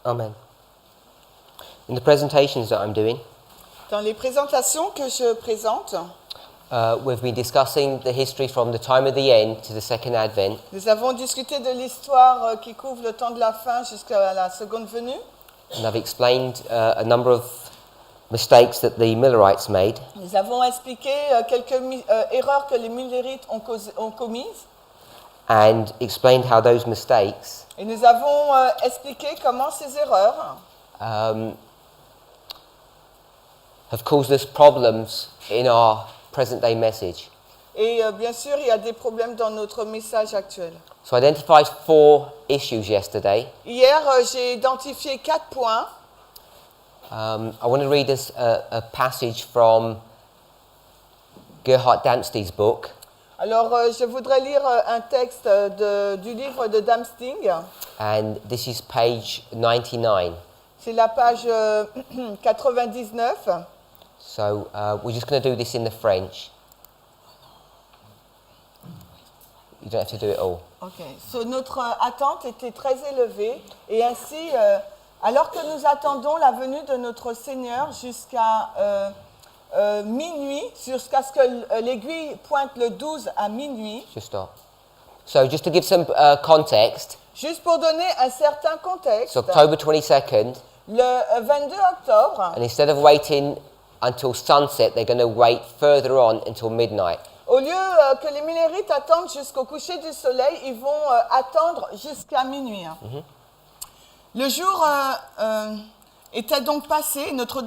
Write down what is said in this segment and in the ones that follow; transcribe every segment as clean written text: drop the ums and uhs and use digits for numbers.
Amen. In the presentations that I'm doing, Dans les présentations que je présente, we've been discussing the history from the time of the end to the second advent, nous avons discuté de l'histoire qui couvre le temps de la fin jusqu'à la seconde venue. and I've explained a number of mistakes that the Millerites made, Nous avons expliqué quelques erreurs que les Millerites ont commises. and explained how those mistakes Et nous avons expliqué comment ces erreurs have caused us problems in our present-day message. et bien sûr, il y a des problèmes dans notre message actuel. So I identified 4 issues yesterday. Hier, j'ai identifié 4 points. I want to read us a passage from Gerhard Damste's book, Alors, je voudrais lire un texte du livre de Damsting. and this is page 99. C'est la page 99. So we're just going to do this in the French. You don't have to do it all. Ok. So, notre attente était très élevée et ainsi, alors que nous attendons la venue de notre Seigneur jusqu'à minuit, jusqu'à ce que l'aiguille pointe le 12 à minuit, Just stop. So just to give some context, juste pour donner un certain contexte, it's October 22nd, le 22 octobre, and instead of waiting until sunset, they're going to wait further on until midnight. au lieu que les Millerites attendent jusqu'au coucher du soleil, ils vont attendre jusqu'à minuit. Le jour était donc passé, notre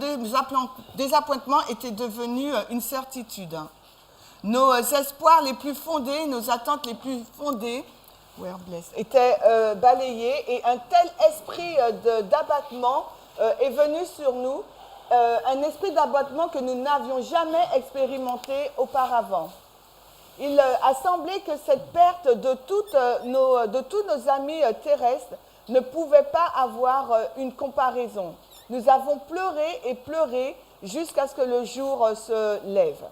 désappointement était devenu une certitude. Nos espoirs les plus fondés, nos attentes les plus fondées étaient balayés et un tel esprit d'abattement est venu sur nous, un esprit d'abattement que nous n'avions jamais expérimenté auparavant. Il a semblé que cette perte de tous nos amis terrestres ne pouvait pas avoir une comparaison. Nous avons pleuré et pleuré jusqu'à ce que le jour se lève.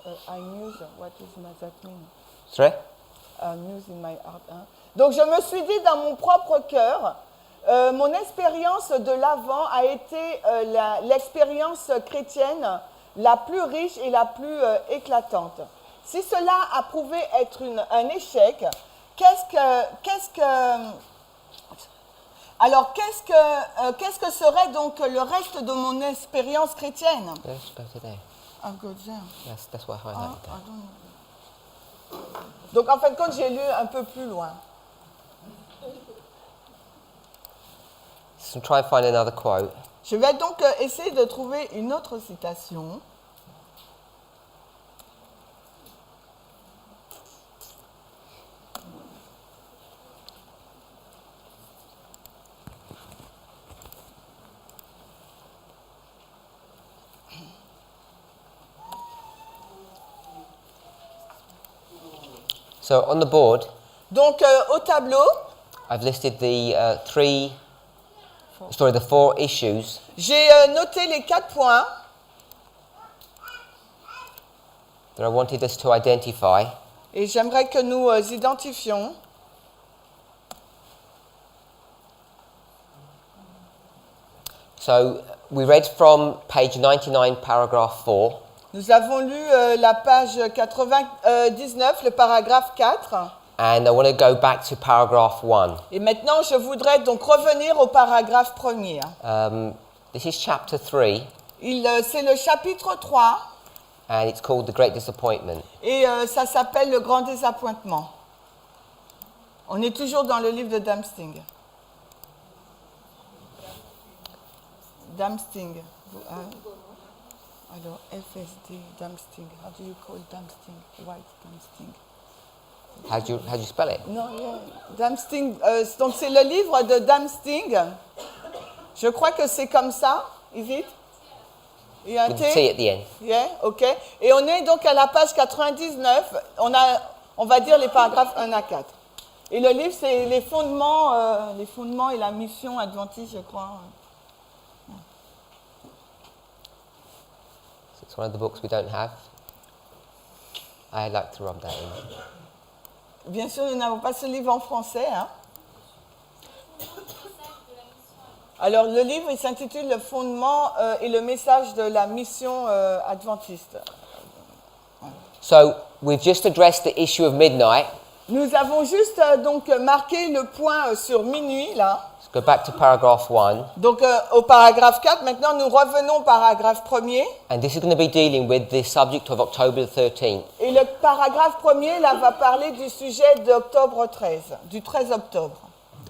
I knew what does that mean? Sorry? News in my heart. Donc je me suis dit dans mon propre cœur, mon expérience de l'Avent a été l'expérience chrétienne la plus riche et la plus éclatante. Si cela a prouvé être un échec, qu'est-ce que serait donc le reste de mon expérience chrétienne? Let's go today. I'll go there. That's what I highlighted there. I don't know. Donc en fin de compte, j'ai lu un peu plus loin. So try and find another quote. Je vais donc essayer de trouver une autre citation. So on the board, Donc au tableau, I've listed the 4 issues j'ai noté les 4 points that I wanted us to identify. et j'aimerais que nous identifions. So we read from page 99, paragraph 4. Nous avons lu la page 99, le paragraphe 4. And I want to go back to paragraph 1. Et maintenant, je voudrais donc revenir au paragraphe premier. This is chapter 3, C'est le chapitre 3 and it's called The Great Disappointment. et ça s'appelle Le Grand Désappointement. On est toujours dans le livre de Damsting. Damsting. Alors, FSD, Damsting. How do you call Damsting? White Damsting. How do you spell it? Non, yeah. Damsting. Donc, c'est le livre de Damsting. Je crois que c'est comme ça. Is it? Il y a un With T? the T at the end. Yeah, ok. Et on est donc à la page 99. On va dire les paragraphes 1 à 4. Et le livre, c'est les fondements et la mission adventiste, je crois. It's one of the books we don't have. I like to rub that in. Bien sûr, nous n'avons pas ce livre en français. Hein. Alors, le livre, il s'intitule « Le fondement et le message de la mission adventiste ». So we've just addressed the issue of midnight. Nous avons juste donc marqué le point sur minuit, là. Let's go back to paragraph 1. Donc, au paragraphe 4, maintenant, nous revenons au paragraphe 1er. And this is going to be dealing with the subject of October the 13th. Et le paragraphe 1er, là, va parler du sujet d'octobre 13, du 13 octobre.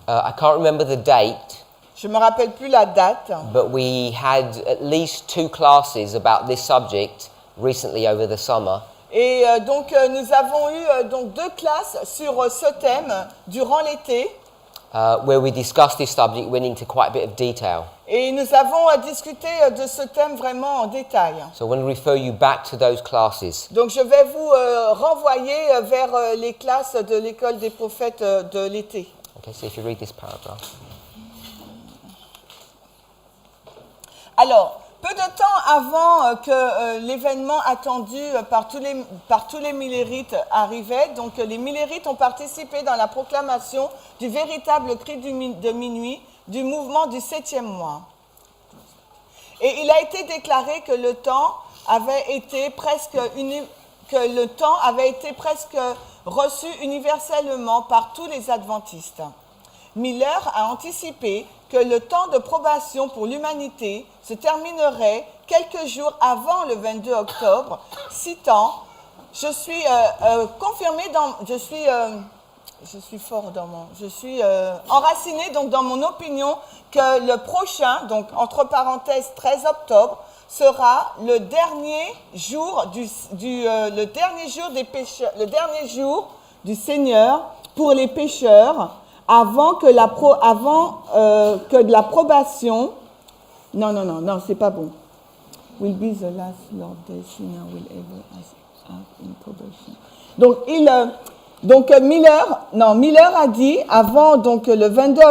I can't remember the date, Je ne me rappelle plus la date. but we had at least 2 classes about this subject recently over the summer. Et donc, nous avons eu donc 2 classes sur ce thème durant l'été. Where we discussed this subject, went into quite a bit of detail. Et nous avons discuté de ce thème vraiment en détail. So I want to refer you back to those classes. Donc, je vais vous renvoyer vers les classes de l'école des prophètes de l'été. Okay, so if you read this paragraph. Alors, peu de temps avant que l'événement attendu par tous les millérites arrivait, donc les millérites ont participé dans la proclamation du véritable cri de minuit du mouvement du 7e mois. Et il a été déclaré que le temps avait été presque reçu universellement par tous les adventistes. Miller a anticipé que le temps de probation pour l'humanité se terminerait quelques jours avant le 22 octobre, citant « Je suis enraciné donc dans mon opinion que le prochain, donc entre parenthèses 13 octobre, sera le dernier jour le dernier jour du Seigneur pour les pécheurs, avant que la probation. Non, c'est pas bon. Will be the last Lord the sinner will ever have in probation. Donc Miller a dit avant donc le 22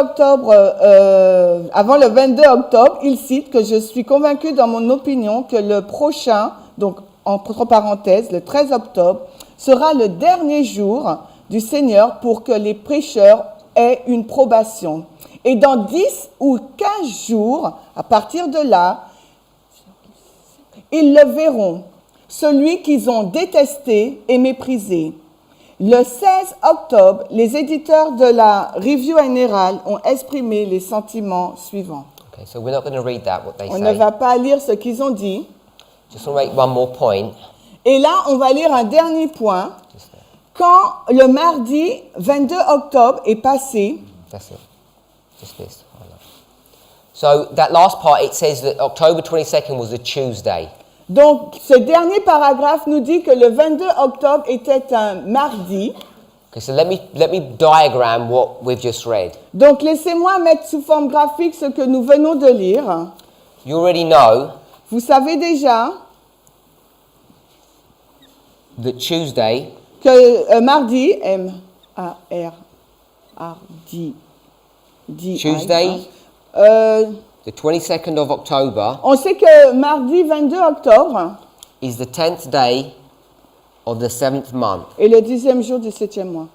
octobre, il cite que je suis convaincu dans mon opinion que le prochain, donc entre parenthèses le 13 octobre, sera le dernier jour du Seigneur pour que les pécheurs aient une probation. Et dans 10 ou 15 jours, à partir de là, ils le verront, celui qu'ils ont détesté et méprisé. Le 16 octobre, les éditeurs de la Review and Herald ont exprimé les sentiments suivants. Okay, so we're not going to read that, what they On say. ne va pas lire ce qu'ils ont dit. Just want to make one more point. Et là, on va lire un dernier point. Just there. Quand le mardi 22 octobre est passé, That's it. Just this. So that last part, it says that October 22nd was a Tuesday. donc ce dernier paragraphe nous dit que le 22 octobre était un mardi. Okay, so let me diagram what we've just read. Donc laissez-moi mettre sous forme graphique ce que nous venons de lire. You already know Vous savez déjà that Tuesday que mardi, M-A-R-D, Tuesday, the 22nd of October, on sait que mardi 22 octobre is the 10th day of the 7th month. est le 10e jour du 7e mois.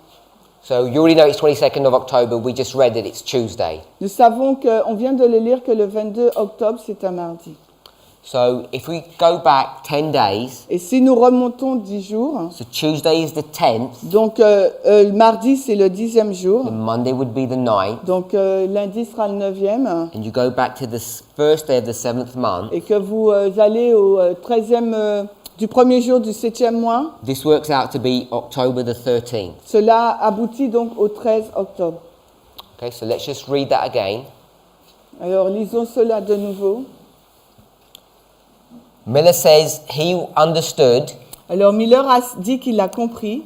So you already know it's 22nd of October. We just read that it's Tuesday. Nous savons on vient de le lire que le 22 octobre c'est un mardi. So if we go back 10 days, Et si nous remontons 10 jours, so Tuesday is the 10th, donc mardi c'est le 10e jour, the Monday would be the 9th, donc lundi sera le 9e, and you go back to the first day of the 7th month. et que vous allez au 13e du premier jour du 7e mois, This works out to be October the 13th. cela aboutit donc au 13 octobre. Okay, so let's just read that again. Alors lisons cela de nouveau. Miller says he understood Alors Miller a dit qu'il a compris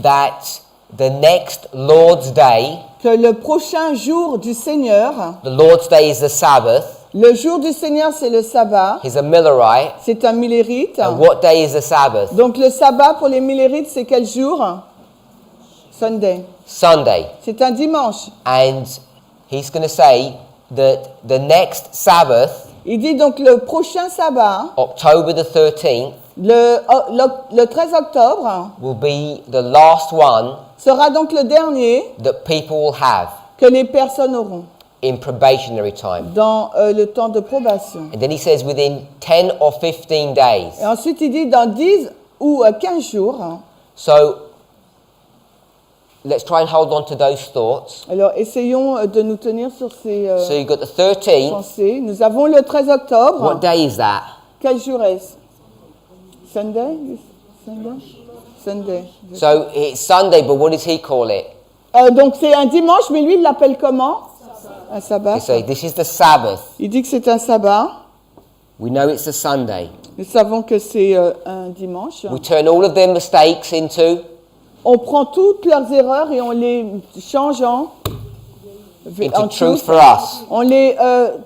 that the next Lord's Day, que le prochain jour du Seigneur, the Lord's Day is the Sabbath, le jour du Seigneur c'est le sabbat, he's a Millerite, c'est un millérite. and what day is the Sabbath? Donc le sabbat pour les millérites c'est quel jour? Sunday. Sunday. C'est un dimanche. And he's going to say that the next Sabbath, Il dit donc le prochain sabbat, October the 13th, le 13 octobre, will be the last one sera donc le dernier that people will have. que les personnes auront. in probationary time. dans le temps de probation. And then he says within 10 or 15 days. Et ensuite, il dit dans 10 ou 15 jours. So let's try and hold on to those thoughts. Alors, essayons de nous tenir sur ces So you've got the 13th. pensées. Nous avons le 13 octobre. What day is that? Quel jour est-ce? Sunday? Sunday? Sunday. So it's Sunday, but what does he call it? Donc, c'est un dimanche, mais lui, il l'appelle comment? Un sabbat. He says this is the Sabbath. Il dit que c'est un sabbat. We know it's a Sunday. Nous savons que c'est un dimanche. We turn all of their mistakes into On prend toutes leurs erreurs et on les change into en truth truth. for us. On les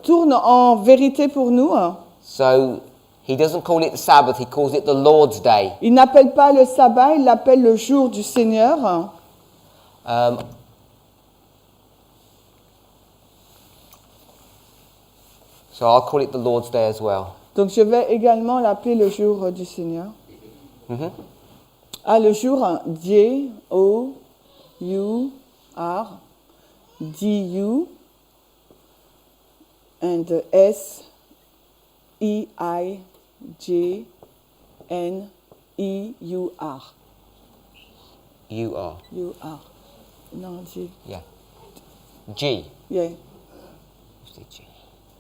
tourne en vérité pour nous. So he doesn't call it the Sabbath, he calls it the Lord's Day. Il n'appelle pas le sabbat, il l'appelle le jour du Seigneur. So I'll call it the Lord's Day as well. Donc je vais également l'appeler le jour du Seigneur. Mhm. Ah, le jour D-O-U-R, D-U, and S-E-I-J-N-E-U-R. You are. U-R. Non, G. Yeah. G. Yeah. G.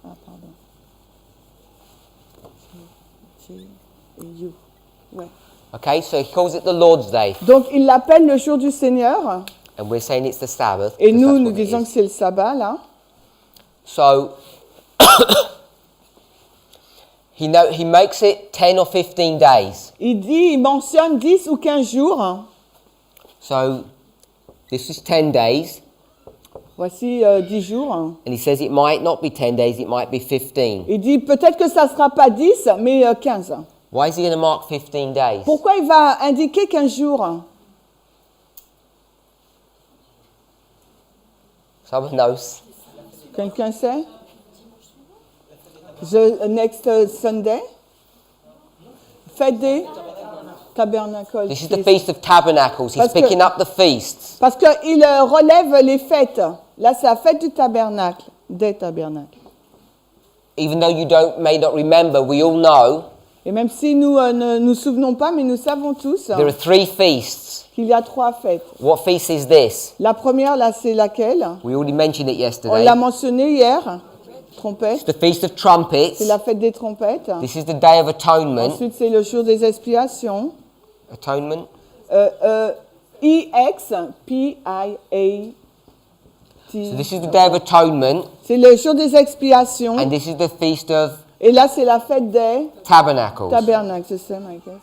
Ah, pardon. G et U. Ouais. Okay, so he calls it the Lord's Day. Donc, il l'appelle le jour du Seigneur. And we're saying it's the Sabbath. Et because nous, that's nous what it disons is. que c'est le sabbat, là. So he makes it 10 or 15 days. Il mentionne 10 ou 15 jours. So this is 10 days. Voici 10 jours. And he says it might not be 10 days, it might be 15. Il dit peut-être que ça ne sera pas 10, mais 15. Why is he going to mark 15 days? Pourquoi il va indiquer 15 jours? Someone knows. Quelqu'un sait? The next Sunday? Fête des tabernacles. This is the Feast of Tabernacles. He's Parce que- picking up the feasts. Parce qu'il relève les fêtes. Là, c'est la fête du tabernacle, des tabernacles. Even though you may not remember, we all know Et même si nous ne nous souvenons pas, mais nous savons tous there are 3 feasts. qu'il y a 3 fêtes. What feast is this? La première, là, c'est laquelle? We already mentioned it On yesterday. l'a mentionné hier. It's Trompette. the Feast of Trumpets. C'est la fête des trompettes. This is the Day of Atonement. Ensuite, c'est le jour des expiations. Atonement. E-X-P-I-A-T. So this is the Day of Atonement. C'est le jour des expiations. And this is the Feast of Et là, c'est la fête des Tabernacles. tabernacles. C'est ça, I guess.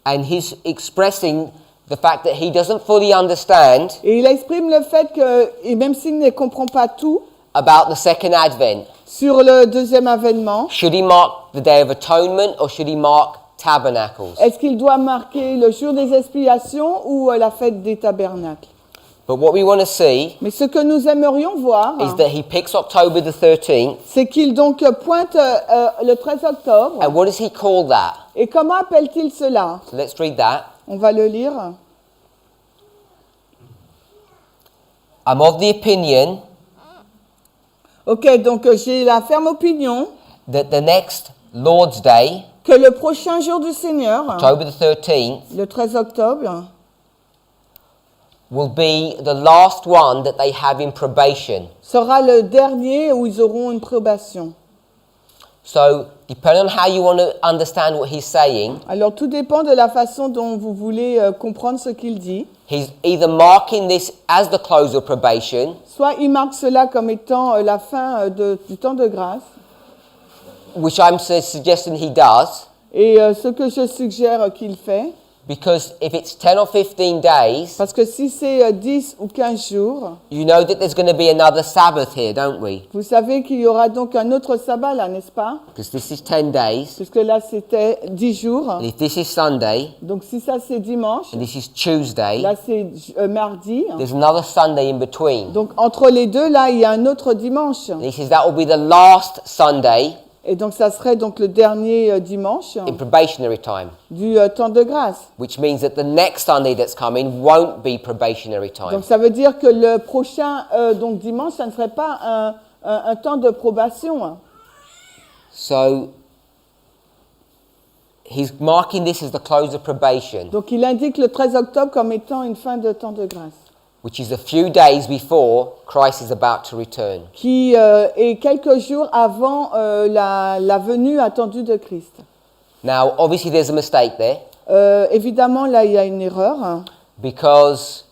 And he's expressing the fact that he doesn't fully understand Et il exprime le fait que, et même s'il ne comprend pas tout, about the second advent. sur le deuxième avènement, Should he mark the Day of Atonement or should he mark Tabernacles? est-ce qu'il doit marquer le jour des expiations ou la fête des tabernacles? But what we want to see Mais ce que nous aimerions voir, is that he picks October the 13th. c'est qu'il donc pointe le 13 octobre. And what does he call that? Et comment appelle-t-il cela? So let's read that. On va le lire. I'm of the opinion Ok, donc j'ai la ferme opinion that the next Lord's Day, que le prochain jour du Seigneur, October the 13th, le 13 octobre, will be the last one that they have in probation. sera le dernier où ils auront une probation. So, depending on how you want to understand what he's saying, Alors tout dépend de la façon dont vous voulez comprendre ce qu'il dit. he's either marking this as the close of probation, Soit il marque cela comme étant la fin du temps de grâce. which I'm suggesting he does, Et ce que je suggère qu'il fait, because if it's 10 or 15 days, parce que si c'est 10 ou 15 jours, you know that there's going to be another Sabbath here, don't we? vous savez qu'il y aura donc un autre sabbat là, n'est-ce pas? Because this is 10 days, Puisque là c'était 10 jours. and if this is Sunday, Donc si ça c'est dimanche, and this is Tuesday, là c'est mardi. there's another Sunday in between. Donc entre les deux là, il y a un autre dimanche. And he says that will be the last Sunday Et donc ça serait donc le dernier dimanche in probationary time, du temps de grâce. which means that the next Sunday that's coming won't be probationary time. Donc ça veut dire que le prochain donc dimanche, ça ne serait pas un temps de probation. So he's marking this as the close of probation, Donc il indique le 13 octobre comme étant une fin de temps de grâce, which is a few days before Christ is about to return. qui est quelques jours avant la venue attendue de Christ. Now, obviously, there's a mistake there Évidemment, là, il y a une erreur, because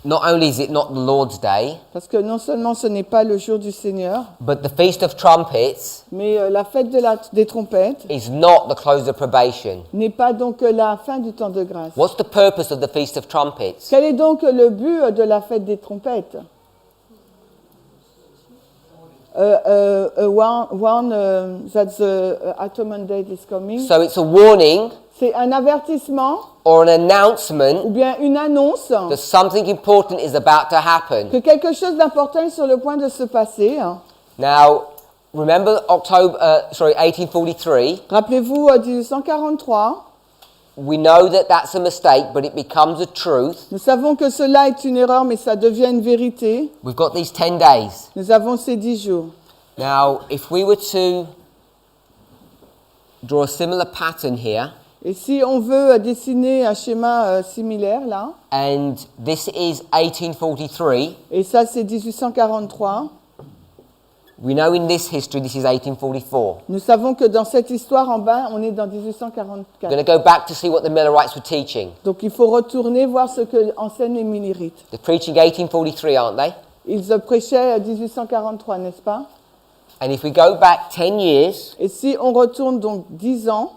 not only is it not the Lord's Day, parce que non seulement ce n'est pas le jour du Seigneur, but the Feast of Trumpets mais la fête des trompettes is not the close of probation. n'est pas donc la fin du temps de grâce. What's the purpose of the Feast of Trumpets? Quel est donc le but de la fête des trompettes? That the atonement date is coming. So it's a warning C'est un avertissement or an ou announcement bien une annonce that something important is about to happen. que quelque chose d'important est sur le point de se passer. Now, remember 1843? Rappelez-vous 1843. We know that that's a mistake, but it becomes a truth. Nous savons que cela est une erreur, mais ça devient une vérité. We've got these 10 days. Nous avons ces 10 jours. Now, if we were to draw a similar pattern here, Et si on veut dessiner un schéma similaire là, and this is 1843, et ça c'est 1843, we know in this history this is 1844. nous savons que dans cette histoire en bas, on est dans We're 1844. going to go back to see what the Millerites were teaching. Donc il faut retourner voir ce que enseignent les Millerites. They're preaching 1843, aren't they? Ils prêchaient 1843, n'est-ce pas? And if we go back 10 years, Et si on retourne donc 10 ans,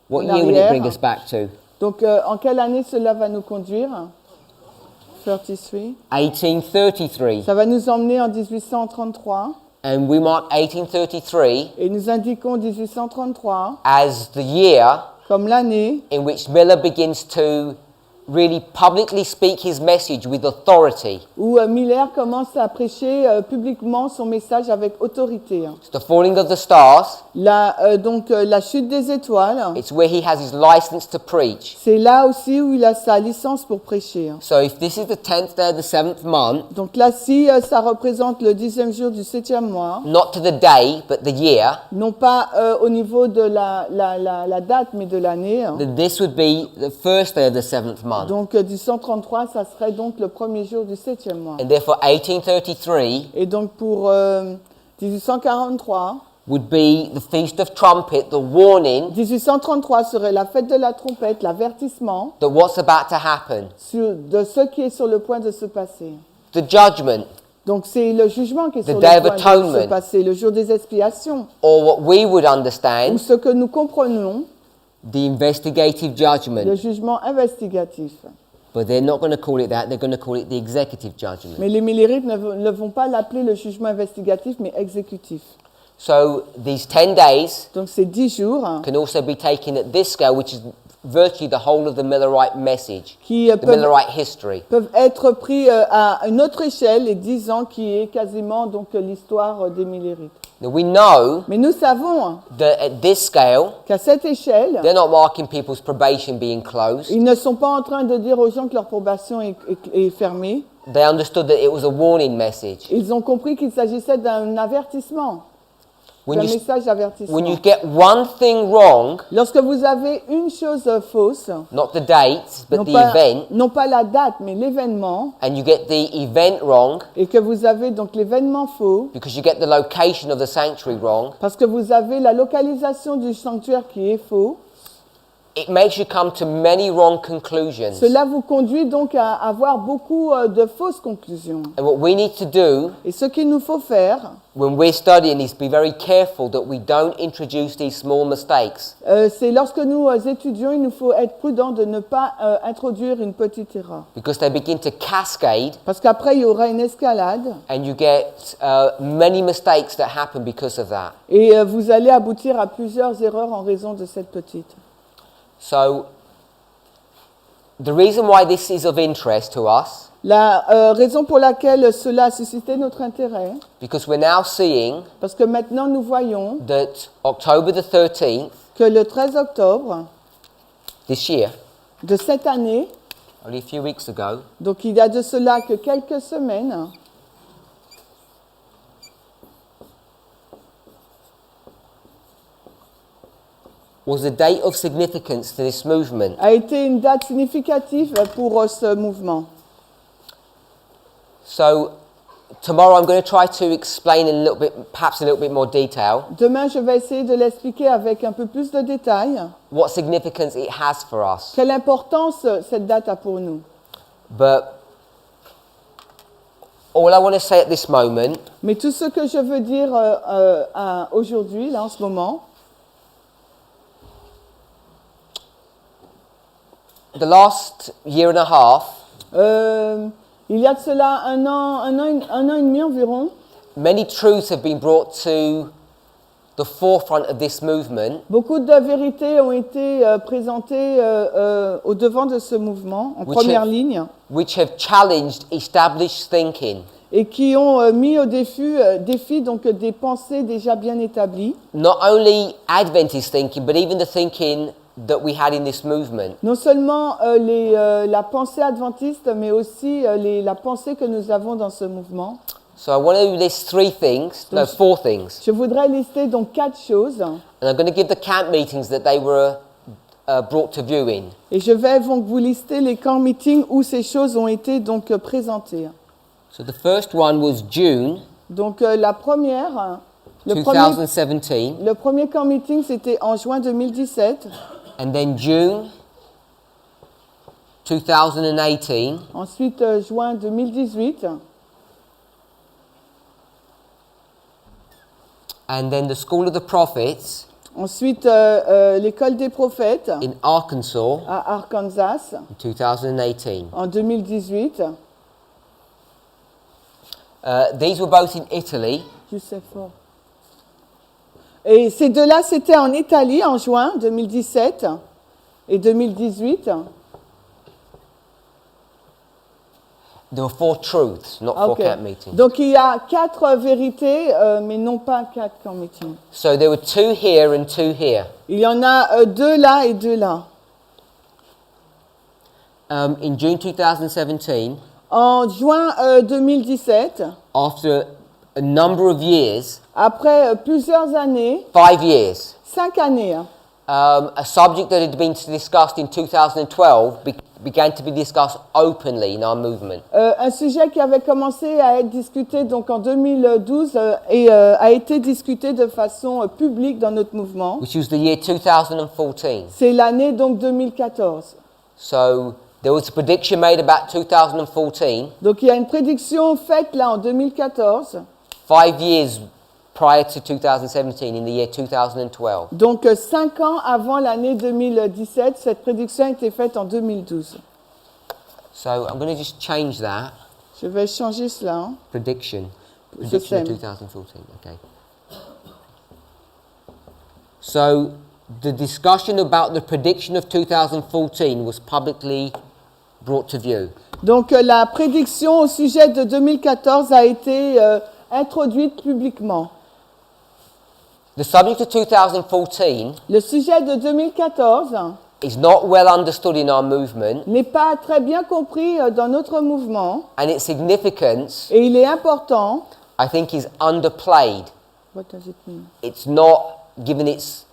what en year would it arrière, bring us back to? donc en quelle année cela va nous conduire? 33. 1833. Ça va nous emmener en 1833. And we mark 1833 Et nous indiquons 1833 as the year comme l'année in which Miller begins to really publicly speak his message with authority. où Miller commence à prêcher publiquement son message avec autorité. It's the falling of the stars. Donc la chute des étoiles, It's where he has his license to preach. c'est là aussi où il a sa licence pour prêcher. So if this is the 10th day of the 7th month, Donc là, si ça représente le 10e jour du 7e mois, not to the day, but the year, non pas au niveau de la date, mais de l'année. then this would be the first day of the 7th month. Donc 1833, ça serait donc le premier jour du 7e mois. And therefore 1833 Et donc pour 1843, would be the Feast of Trumpet, the warning 1833 serait la fête de la trompette, l'avertissement that what's about to happen. de ce qui est sur le point de se passer. The judgment, Donc c'est le jugement qui est The sur Day le of point de se Atonement. passer, le jour des expiations, or what we would ou understand, ce que nous comprenons, the investigative le judgment. jugement investigatif. But they're not going to call it that, they're going to call it the executive judgment. Mais les Millerites ne vont pas l'appeler le jugement investigatif, mais exécutif. So these 10 days Donc ces 10 jours can also be taken at this scale, which is virtually the whole of the Millerite message, qui the Millerite history. peuvent être pris à une autre échelle, et 10 ans qui est quasiment donc l'histoire des Millerites. Now we know Mais nous savons that at this scale, qu'à cette échelle, they're not marking people's probation being closed. ils ne sont pas en train de dire aux gens que leur probation est fermée. They understood that it was a warning message. Ils ont compris qu'il s'agissait d'un avertissement, When d'un you, message d'avertissement. when you get one thing wrong, Lorsque vous avez une chose fausse, not the date, but the event, non pas la date, mais l'événement, and you get the event wrong, et que vous avez donc l'événement faux, because you get the location of the sanctuary wrong, parce que vous avez la localisation du sanctuaire qui est faux, it makes you come to many wrong conclusions. cela vous conduit donc à avoir beaucoup de fausses conclusions. And what we need to do Et ce qu'il nous faut faire, when we're studying is be very careful that we don't introduce these small mistakes. c'est lorsque nous étudions, il nous faut être prudent de ne pas introduire une petite erreur. Because they begin to cascade, Parce qu'après, il y aura une escalade, and you get many mistakes that happen because of that. et vous allez aboutir à plusieurs erreurs en raison de cette petite. So, the reason why this is of interest to us La raison pour laquelle cela a suscité notre intérêt, because we're now seeing parce que maintenant nous voyons that October the 13th que le 13 octobre this year, de cette année, only a few weeks ago, donc il y a de cela que quelques semaines, was a date of significance to this movement. a été une date significative pour ce mouvement. So tomorrow I'm going to try to explain in a little bit, perhaps a little bit more detail, Demain, je vais essayer de l'expliquer avec un peu plus de détails. what significance it has for us. Quelle importance cette date a pour nous. But all I want to say at this moment Mais tout ce que je veux dire aujourd'hui, là en ce moment, the last year and a half, il y a de cela un an et demi environ, many truths have been brought to the forefront of this movement, beaucoup de vérités ont été présentées au devant de ce mouvement, en Which première have- ligne, which have challenged established thinking, et qui ont mis au défi donc des pensées déjà bien établies. not only Adventist thinking, but even the thinking that we had in this movement. Non seulement la pensée adventiste, mais aussi la pensée que nous avons dans ce mouvement. So I want to list four things, Je voudrais lister donc 4 choses, and I'm going to give the camp meetings that they were brought to view in. et je vais donc vous lister les camp meetings où ces choses ont été donc présentées. So the first one was June Donc la première, le 2017, premier camp meeting c'était en juin 2017, and then June 2018, ensuite juin 2018, and then the School of the Prophets ensuite l'école des prophètes in Arkansas à Arkansas in 2018. en 2018. These were both in Italy, Je sais fort. Et ces deux-là, c'était en Italie en juin 2017 et 2018. there were 4 truths, not 4 Ok. camp meetings. Donc il y a 4 vérités, mais non pas 4 camp meetings. So there were 2 here and 2 here. Il y en a 2 là et 2 là. In June 2017, En juin 2017, after a number of years, après plusieurs années, 5 years, 5 années, hein, a subject that had been discussed in 2012 began to be discussed openly in our movement. un sujet qui avait commencé à être discuté donc en 2012 et a été discuté de façon publique dans notre mouvement. Which was the year 2014. C'est l'année donc 2014. So there was a prediction made about 2014, Donc il y a une prédiction faite là en 2014. 5 years prior to 2017, in the year 2012. Donc 5 ans avant l'année 2017, cette prédiction a été faite en 2012. So I'm going to just change that Je vais changer cela. Hein. prediction. Je Prediction sais. of 2014. Okay. So the discussion about the prediction of 2014 was publicly brought to view. Donc la prédiction au sujet de 2014 a été introduite publiquement. The subject of 2014 Le sujet de 2014 is not well understood in our movement, n'est pas très bien compris dans notre mouvement and its significance, et il est important. I think, is underplayed. What does it mean? It's not given its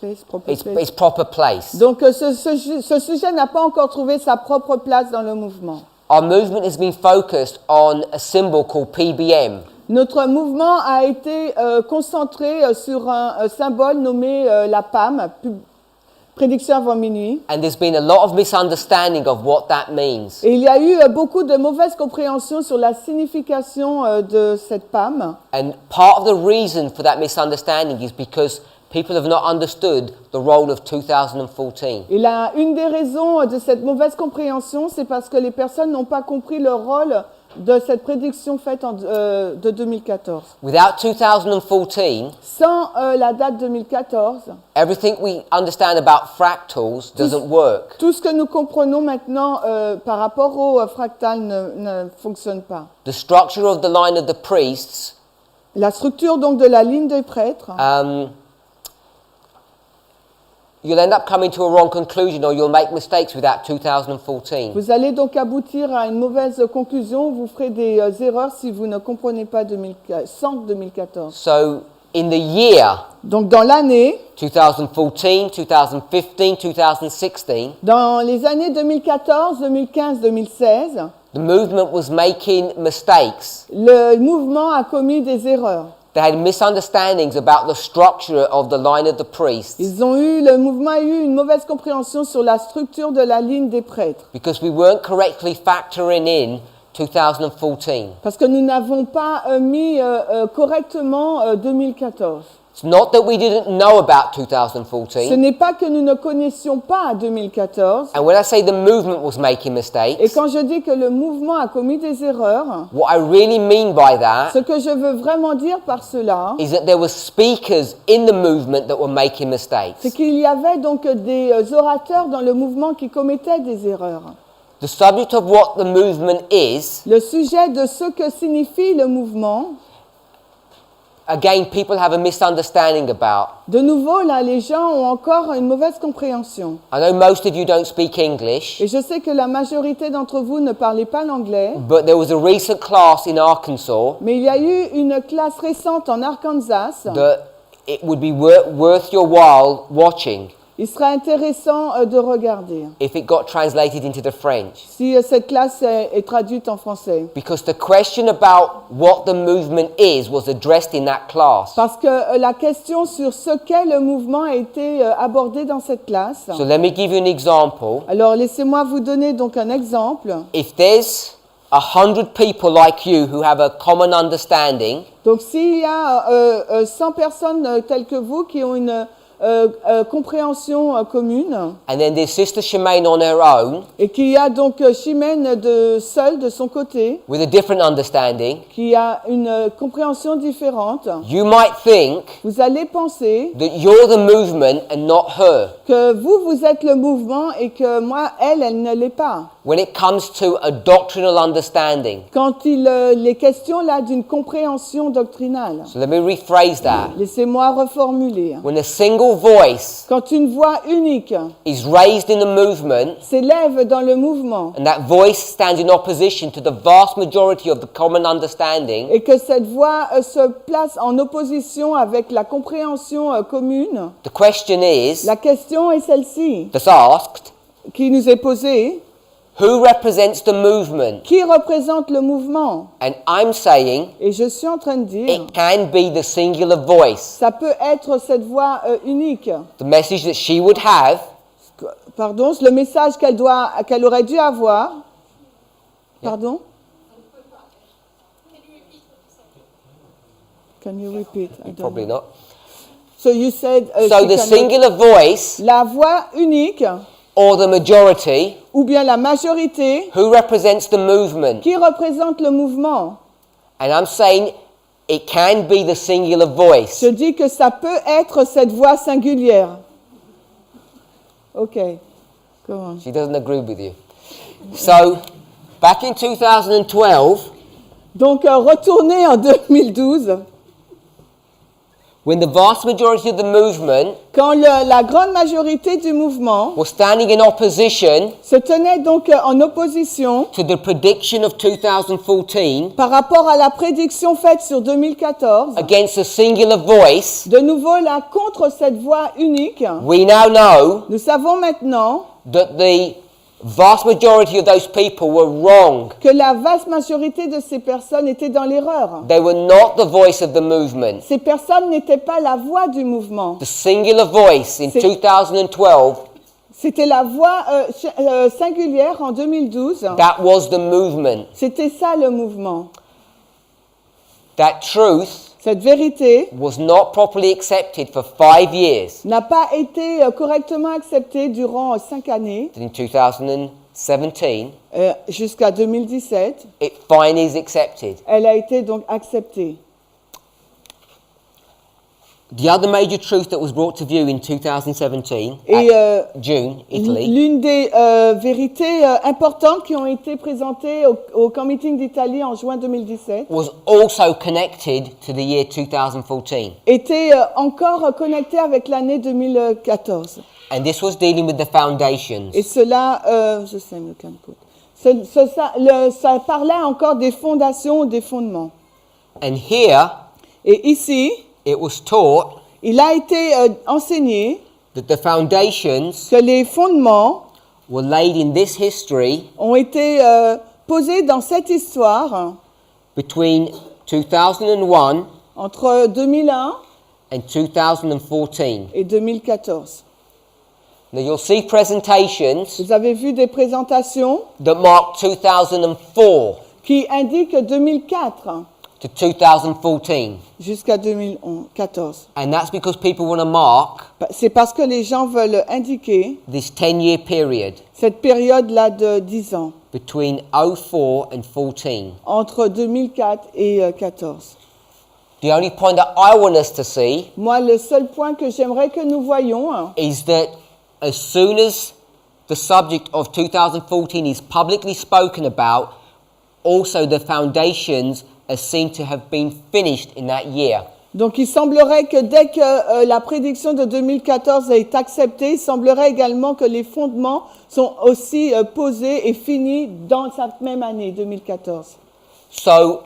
Place, proper place. its proper place. Donc ce sujet n'a pas encore trouvé sa propre place dans le mouvement. Our movement has been focused on a symbol called PBM, Notre mouvement a été concentré sur un symbole nommé la PAM, prédiction avant minuit. and there's been a lot of misunderstanding of what that means. Et il y a eu beaucoup de mauvaises compréhensions sur la signification de cette PAM. And part of the reason for that misunderstanding is because people have not understood the role of 2014. Et une des raisons de cette mauvaise compréhension, c'est parce que les personnes n'ont pas compris le rôle de cette prédiction faite de 2014. Without 2014, Sans la date 2014, everything we understand about fractals doesn't work. tout ce que nous comprenons maintenant par rapport au fractal ne fonctionne pas. The structure of the line of the priests La structure donc de la ligne des prêtres, you'll end up coming to a wrong conclusion or you'll make mistakes without 2014. vous allez donc aboutir à une mauvaise conclusion, vous ferez des erreurs si vous ne comprenez pas sans 2014. So in the year Donc dans l'année, 2014, 2015, 2016, dans les années 2014, 2015, 2016, the movement was making mistakes. le mouvement a commis des erreurs. They had misunderstandings about the structure of the line of the priests Le mouvement a eu une mauvaise compréhension sur la structure de la ligne des prêtres. because we weren't correctly factoring in 2014. Parce que nous n'avons pas mis correctement 2014. It's not that we didn't know about Ce 2014. n'est pas que nous ne connaissions pas 2014. And when I say the movement was making Et mistakes, quand je dis que le mouvement a commis des erreurs, what I really mean by ce that que je veux vraiment dire par cela, is that there were speakers in the movement that were making mistakes. c'est qu'il y avait donc des orateurs dans le mouvement qui commettaient des erreurs. The subject of what the movement is, Le sujet de ce que signifie le mouvement, again, people have a misunderstanding about. de nouveau, là, les gens ont encore une mauvaise compréhension. I know most of you don't speak English, Et je sais que la majorité d'entre vous ne parlez pas l'anglais, but there was a recent class in Arkansas mais il y a eu une classe récente en Arkansas. that it would be worth your while watching Il sera intéressant de regarder if it got translated into the French. si cette classe est traduite en français. Because the question about what the movement is was addressed in that class. Parce que la question sur ce qu'est le mouvement a été abordée dans cette classe. So let me give you an example. Alors laissez-moi vous donner donc un exemple. If there's 100 people like you who have a common understanding, Donc s'il y a 100 personnes telles que vous qui ont une compréhension commune, and then there's Sister Shemaine on her own et qu'il y a donc Chimène seule de son côté, with a different understanding, qui a une compréhension différente, you might think vous allez penser that you're the movement and not her que vous êtes le mouvement et que moi, elle ne l'est pas. when it comes to a doctrinal understanding. Quand il est question là d'une compréhension doctrinale. So let me rephrase that. Laissez-moi reformuler. When a single voice Quand une voix unique is raised in the movement, s'élève dans le mouvement and that voice stands in opposition to the vast majority of the common understanding, et que cette voix se place en opposition avec la compréhension commune, the question is, la question est celle-ci that's asked, qui nous est posée. who represents the movement? Qui représente le mouvement? And I'm saying Et je suis en train de dire, it can be the singular voice, ça peut être cette voix unique. the message that she would have, Pardon, le message qu'elle aurait dû avoir. Pardon? Can you repeat? I don't probably know. not. So you said So she the cannot- singular voice la voix unique or the majority, ou bien la majorité who represents the movement? qui représente le mouvement. And I'm saying it can be the singular voice. Je dis que ça peut être cette voix singulière. Ok. Go on. She doesn't agree with you. So, back in 2012, Donc retournez en 2012, when the vast majority of the movement quand la grande majorité du mouvement was standing in opposition se tenait donc en opposition to the prediction of 2014 par rapport à la prédiction faite sur 2014, against a singular voice, de nouveau là contre cette voix unique, we now know nous savons maintenant that the vast majority of those people were wrong. que la vaste majorité de ces personnes étaient dans l'erreur. They were not the voice of the movement. Ces personnes n'étaient pas la voix du mouvement. The singular voice in C'est- 2012, C'était la voix singulière en 2012. that was the movement. C'était ça le mouvement. That truth Cette vérité was not properly accepted for 5 years. n'a pas été correctement acceptée durant 5 années. In 2016, jusqu'à 2017, it finally is accepted. elle a été donc acceptée. The other major truth that was brought to view in 2017, Et June, Italy, l'une des vérités importantes qui ont été présentées au Camp Meeting d'Italie en juin 2017 was also connected to the year 2014. était encore connectée avec l'année 2014. And this was dealing with the foundations. Et cela, ça parlait encore des fondations, des fondements. And here, Et ici, it was taught il a été enseigné that the foundations que les fondements were laid in this history ont été posés dans cette histoire between 2001 entre 2001 and 2014. et 2014. Now you'll see presentations Vous avez vu des présentations that mark 2004 qui indiquent 2004 to 2014. jusqu'à 2014. And that's because people want to mark C'est parce que les gens veulent indiquer this 10-year period cette période-là de 10 ans, between 04 and 14. entre 2004 et 14. The only point that I want us to see Moi, le seul point que j'aimerais que nous voyions, is that as soon as the subject of 2014 is publicly spoken about, also the foundations are seen to have been finished in that year. donc il semblerait que dès que la prédiction de 2014 est acceptée, il semblerait également que les fondements sont aussi posés et finis dans cette même année 2014. So,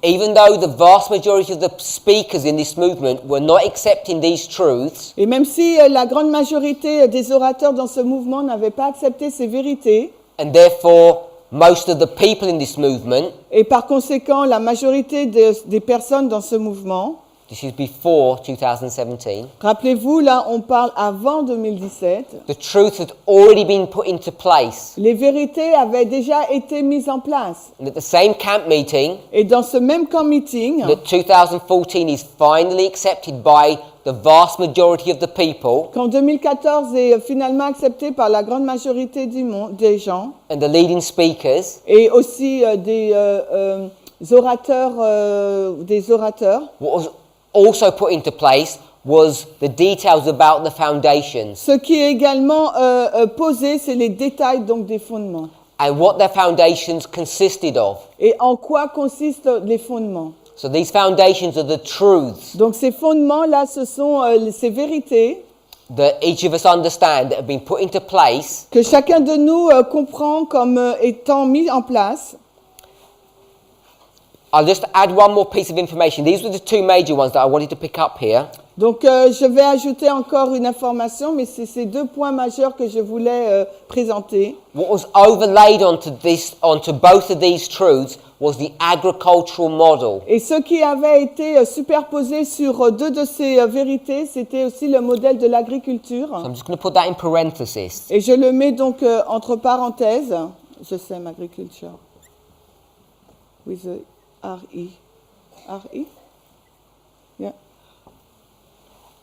even though the vast majority of the speakers in this movement were not accepting these truths, Et même si la grande majorité des orateurs dans ce mouvement n'avaient pas accepté ces vérités, and therefore most of the people in this movement, et par conséquent la majorité des personnes dans ce mouvement, this is before 2017, rappelez-vous, là on parle avant 2017, the truth had already been put into place. les vérités avaient déjà été mises en place. And at the same camp meeting, Et dans ce même camp meeting, that 2014 is finally accepted by the vast majority of the people quand 2014 est finalement accepté par la grande majorité du monde, des gens, and the leading speakers, et aussi des orateurs, what was also put into place was the details about the foundations ce qui est également posé, c'est les détails donc des fondements. and what their foundations consisted of. Et en quoi consistent les fondements? So these foundations are the truths Donc ces fondements-là, ce sont ces vérités that each of us understand that have been put into place que chacun de nous comprend comme étant mis en place. I'll just add one more piece of information. These were the two major ones that I wanted to pick up here. Donc je vais ajouter encore une information, mais c'est ces deux points majeurs que je voulais présenter. What was overlaid onto both of these truths was the agricultural model. Et ce qui avait été superposé sur deux de ces vérités, c'était aussi le modèle de l'agriculture. So I'm just going to put that in parentheses. Et je le mets donc entre parenthèses. Je sais, agriculture. With a R-I. R-I? Yeah.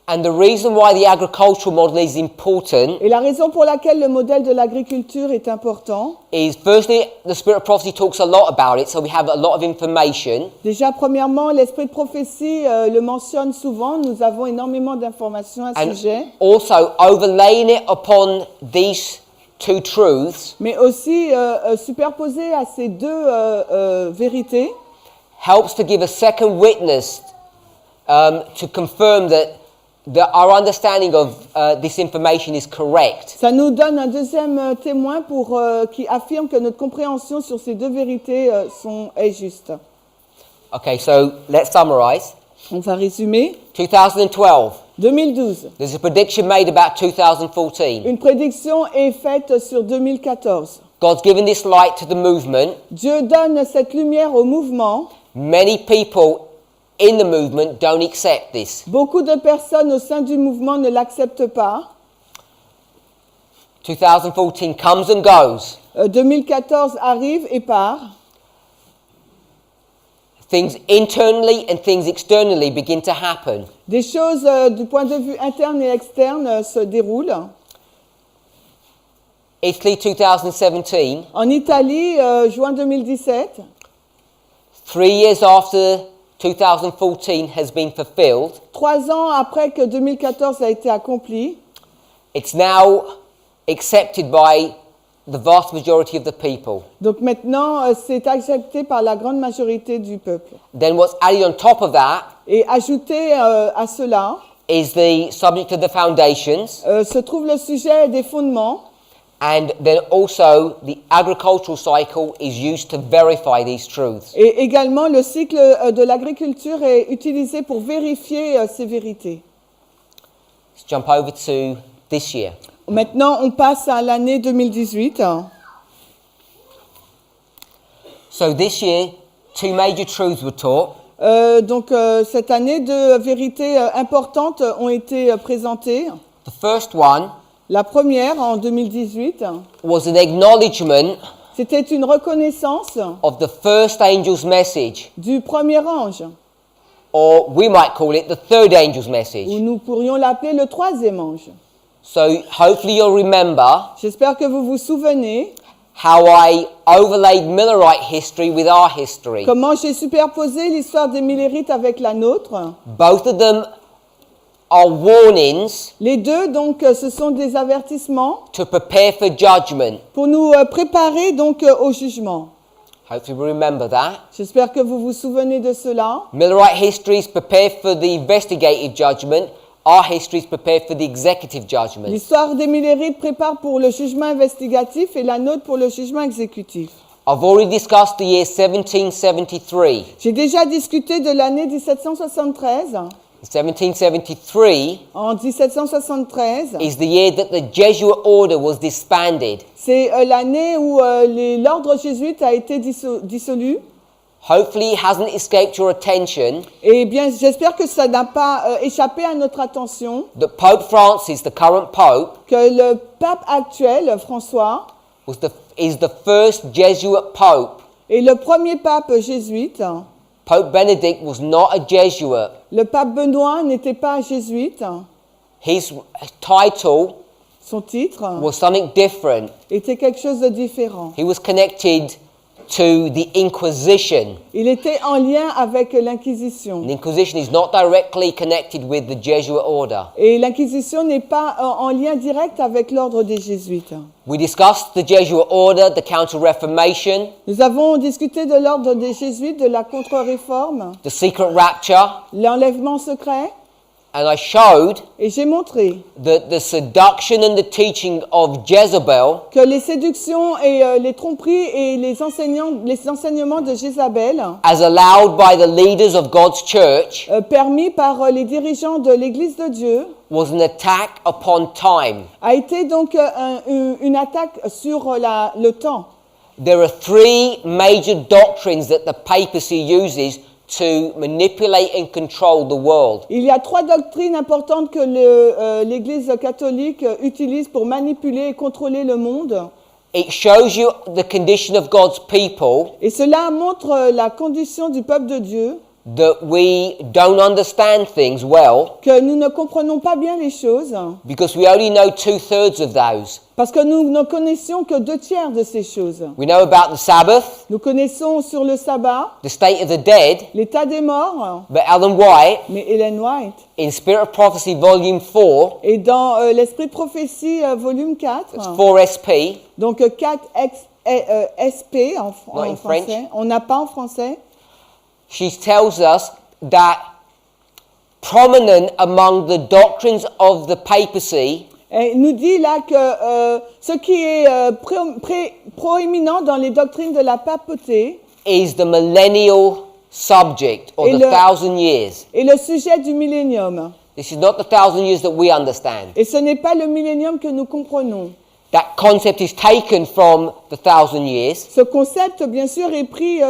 And the reason why the agricultural model is important Et la raison pour laquelle le modèle de l'agriculture est important, is, firstly, the Spirit of Prophecy talks a lot about it, so we have a lot of information. déjà premièrement, l'esprit de prophétie le mentionne souvent, nous avons énormément d'informations à ce And sujet, also, overlaying it upon these two truths mais aussi superposé à ces deux vérités, helps to give a second witness to confirm that our understanding of this information is correct. ça nous donne un deuxième témoin qui affirme que notre compréhension sur ces deux vérités est juste. Okay, so let's summarize. On va résumer. 2012, 2012. there's a prediction made about 2014. Une prédiction est faite sur 2014. God's given this light to the movement. Dieu donne cette lumière au mouvement. Many people in the movement don't accept this. Beaucoup de personnes au sein du mouvement ne l'acceptent pas. 2014 comes and goes. 2014 arrive et part. Things internally and things externally begin to happen. Des choses du point de vue interne et externe se déroulent. Italy 2017, En Italie, juin 2017, 3 years after 2014 has been fulfilled, 3 ans après que 2014 a été accompli, it's now accepted by the vast majority of the people. donc maintenant c'est accepté par la grande majorité du peuple. Then what's added on top of that Et ajouté à cela, is the subject of the foundations, se trouve le sujet des fondements, and then also the agricultural cycle is used to verify these truths. et également le cycle de l'agriculture est utilisé pour vérifier ces vérités. Let's jump over to this year. Maintenant, on passe à l'année 2018. So this year, 2 major truths were taught. Donc, cette année, 2 vérités importantes ont été présentées. The first one La première, en 2018, was an acknowledgement c'était une reconnaissance of the first angel's message, du premier ange, or we might call it the third angel's ou message. nous pourrions l'appeler le troisième ange. So hopefully you'll remember J'espère que vous vous souvenez how I overlaid Millerite history with our history. comment j'ai superposé l'histoire des Millérites avec la nôtre. Both of them are warnings Les deux, donc, ce sont des avertissements to prepare for judgment. pour nous préparer donc au jugement. Hopefully you remember that. J'espère que vous vous souvenez de cela. Millerite history is prepared for the investigative judgment. Our history is prepared for the executive judgment. L'histoire des Millérites prépare pour le jugement investigatif et la nôtre pour le jugement exécutif. I've already discussed the year 1773. J'ai déjà discuté de l'année 1773. 1773 En 1773, is the year that the Jesuit order was disbanded. c'est l'année où l'ordre jésuite a été dissolu. Hopefully it hasn't escaped your attention Et bien, j'espère que ça n'a pas échappé à notre attention that Pope Francis, the current Pope, que le pape actuel, François, is the first Jesuit Pope. est le premier pape jésuite. Pope Benedict was not a Jesuit. Le pape Benoît n'était pas jésuite. His title Son titre was something different. était quelque chose de différent. He was connected to the Inquisition. Il était en lien avec l'Inquisition. The Inquisition is not directly connected with the Jesuit order. Et l'Inquisition n'est pas en lien direct avec l'ordre des Jésuites. We discussed the Jesuit order, the Counter-Reformation, Nous avons discuté de l'ordre des Jésuites, de la contre-réforme, the secret rapture, l'enlèvement secret, and I showed et j'ai montré that the seduction and the teaching of Jezebel que les séductions et les tromperies et les enseignements de Jézabel, as allowed by the leaders of God's church permis par les dirigeants de l'Église de Dieu, was an attack upon time. a été donc une attaque sur le temps. There are 3 major doctrines that the papacy uses to manipulate and control the world. Il y a 3 doctrines importantes que l'Église catholique utilise pour manipuler et contrôler le monde. It shows you the condition of God's people, Et cela montre la condition du peuple de Dieu, that we don't understand things well que nous ne comprenons pas bien les choses, because we only know 2/3 of those. parce que nous ne connaissions que 2/3 de ces choses. We know about the Sabbath, Nous connaissons sur le sabbat, the state of the dead, l'état des morts, but Ellen White, mais Ellen White, in Spirit of Prophecy Volume 4, et dans l'Esprit de prophétie, volume 4, 4SP, donc 4 SP en Not in français, French. on n'a pas en français, she tells us that prominent among the doctrines of the papacy et il nous dit là que ce qui est proéminent dans les doctrines de la papauté is the millennial subject, or Et the le- 1,000 years. est le sujet du millénium. This is not the 1,000 years that we understand. Et ce n'est pas le millénium que nous comprenons. That concept is taken from the 1,000 years, Ce concept, bien sûr, est pris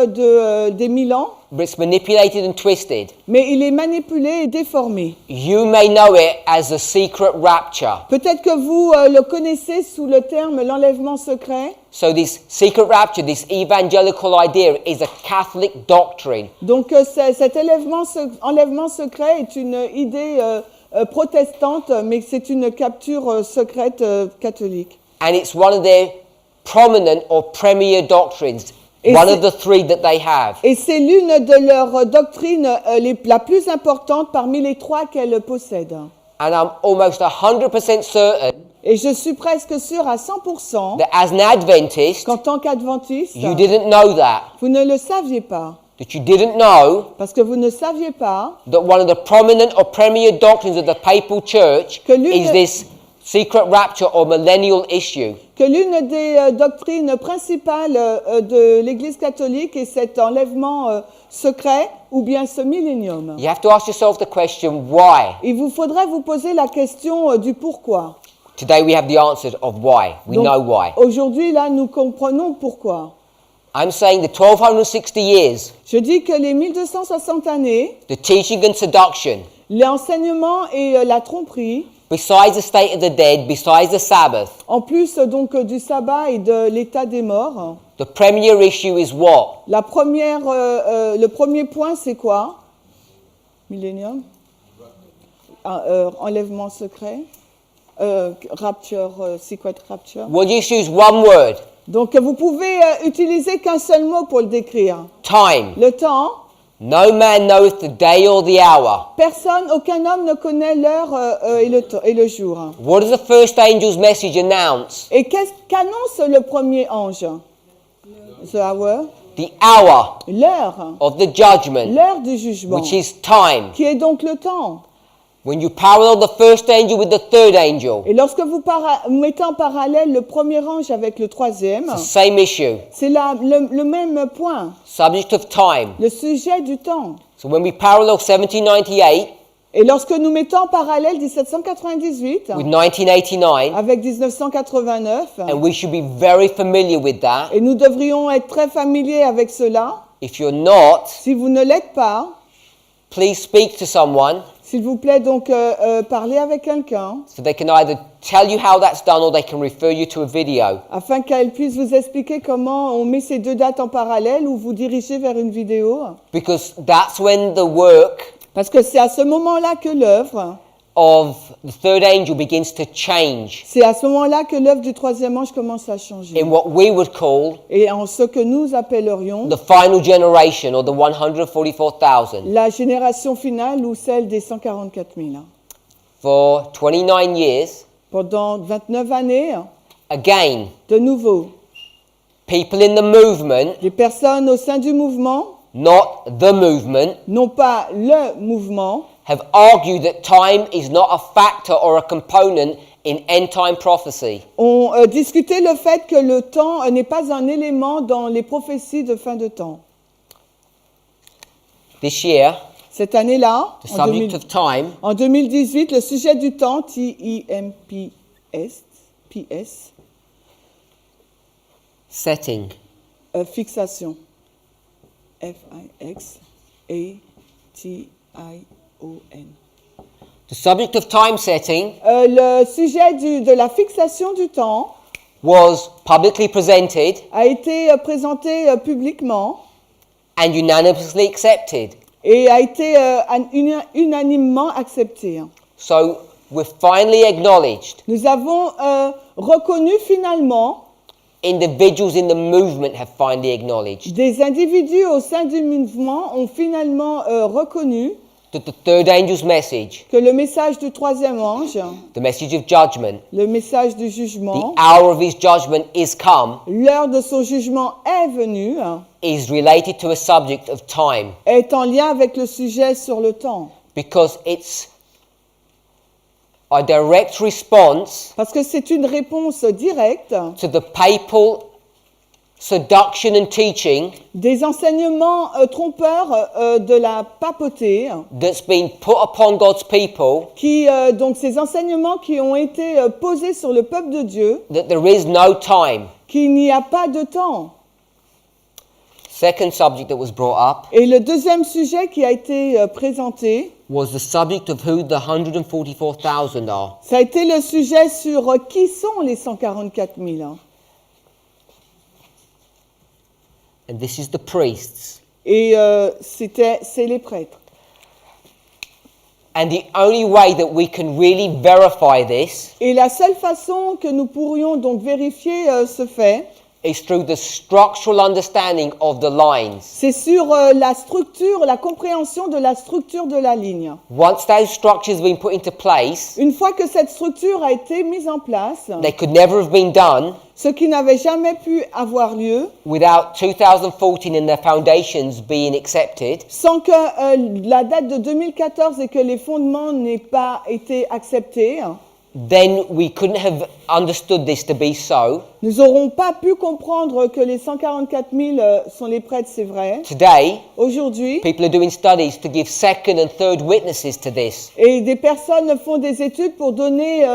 des 1000 ans, but it's manipulated and twisted. mais il est manipulé et déformé. You may know it as a secret rapture. Peut-être que vous le connaissez sous le terme l'enlèvement secret. So this secret rapture, this evangelical idea, is a Catholic doctrine. Donc cet enlèvement secret est une idée protestante, mais c'est une capture secrète catholique. And it's one of their prominent or premier doctrines. Et One c'est- of the three that they have. Et c'est l'une de leurs doctrines la plus importante parmi les trois qu'elles possèdent. And I'm almost 100% certain Et je suis presque sûre à 100% that as an Adventist, qu'en tant qu'adventiste, you didn't know that. vous ne le saviez pas. That you didn't know Parce que vous ne saviez pas that one of the prominent or premier doctrines of the papal church Que l'une is de- this secret rapture or millennial issue. que l'une des doctrines principales de l'Église catholique est cet enlèvement secret ou bien ce millénium. You have to ask yourself the question, why? Il vous faudrait vous poser la question du pourquoi. Today we have the answer of why. We Donc, know why. aujourd'hui, là, nous comprenons pourquoi. I'm saying the 1260 years, Je dis que les 1260 années, the teaching and seduction, l'enseignement et la tromperie, besides the state of the dead, besides the Sabbath, en plus donc du sabbat et de l'état des morts, the premier issue is what? le premier point, c'est quoi? Millénium? Enlèvement secret? Rapture, secret rapture. We'll just use one word, Donc, vous pouvez utiliser qu'un seul mot pour le décrire. time. Le temps, No man knoweth the day or the hour. personne, aucun homme ne connaît l'heure et le jour. What does the first angel's message announce? Et qu'est-ce qu'annonce le premier ange? The hour. The hour L'heure. of the judgment, L'heure du jugement. which is time. Qui est donc le temps. When you parallel the first angel with the third angel, Et lorsque vous mettez en parallèle le premier ange avec le troisième, it's the same issue, c'est le même point, subject of time. le sujet du temps. So when we parallel 1798 Et lorsque nous mettons en parallèle 1798 with 1989, avec 1989, and we should be very familiar with that. et nous devrions être très familiers avec cela, If you're not, si vous ne l'êtes pas, please speak to someone s'il vous plaît donc parlez avec quelqu'un so they can either tell you how that's done or they can refer you to a video. afin qu'elle puisse vous expliquer comment on met ces deux dates en parallèle ou vous diriger vers une vidéo. Because that's when the work Parce que c'est à ce moment-là que l'œuvre, of the third angel begins to change c'est à ce moment-là que l'œuvre du troisième ange commence à changer. in what we would call Et en ce que nous appellerions the final generation or the 144,000. la génération finale ou celle des 144 000. For 29 years, Pendant 29 années, again, de nouveau, people in the movement, les personnes au sein du mouvement, not the movement, non pas le mouvement, have argued that time is not a factor or a component in end-time prophecy. ont discuté le fait que le temps n'est pas un élément dans les prophéties de fin de temps. This year, Cette année-là, the subject of time en 2018, le sujet du temps, T-I-M-P-S, setting fixation, F-I-X-A-T-I-O-N. the subject of time setting Le sujet de la fixation du temps was publicly presented a été présenté publiquement and unanimously accepted. et a été unanimement accepté. So we're finally acknowledged. Nous avons reconnu finalement, Individuals in the movement have finally acknowledged des individus au sein du mouvement ont finalement reconnu that the third angel's message, que le message du troisième ange, the message of judgment, le message du the jugement, hour of his judgment is come, l'heure de son jugement est venue, is related to a subject of time est en lien avec le sujet sur le temps. because it's a direct response Parce que c'est une réponse directe to the papal seduction and teaching des enseignements trompeurs de la papauté, that's been put upon God's people donc ces enseignements qui ont été posés sur le peuple de Dieu, that there is no time. qu'il n'y a pas de temps. Second subject that was brought up Et le deuxième sujet qui a été présenté, was the subject of who the 144,000 are. ça a été le sujet sur qui sont les 144 000. And this is the priests. Et c'est les prêtres. And the only way that we can really verify this Et la seule façon que nous pourrions donc vérifier ce fait, is through the structural understanding of the lines. c'est sur la structure, la compréhension de la structure de la ligne. Once those structures have been put into place, Une fois que cette structure a été mise en place, they could never have been done ce qui n'avait jamais pu avoir lieu, without 2014 and the foundations being accepted, sans que la date de 2014 et que les fondements n'aient pas été acceptés, then we couldn't have understood this to be so. nous n'aurons pas pu comprendre que les 144 000 sont les prêtres, c'est vrai. Today, Aujourd'hui, people are doing studies to give second and third witnesses to this. et des personnes font des études pour donner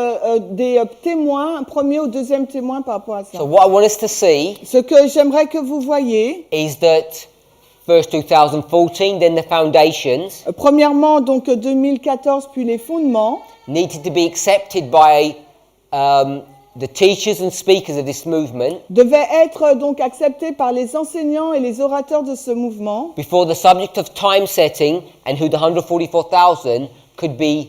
des témoins, un premier ou deuxième témoin par rapport à ça. So what I want us to see Ce que j'aimerais que vous voyez, is that first 2014, then the foundations premièrement donc 2014 puis les fondements, needed to be accepted by the teachers and speakers of this movement devaient être donc acceptés par les enseignants et les orateurs de ce mouvement before the subject of time setting and who the 144,000 could be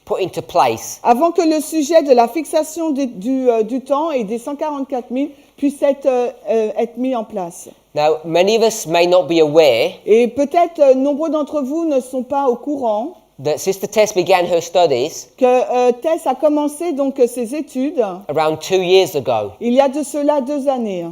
put into place. avant que le sujet de la fixation du temps et des 144 000 puisse être mis en place. Now, many of us may not be aware Et peut-être nombreux d'entre vous ne sont pas au courant that Sister Tess began her studies que Tess a commencé donc ses études around 2 years ago. il y a de cela 2 années.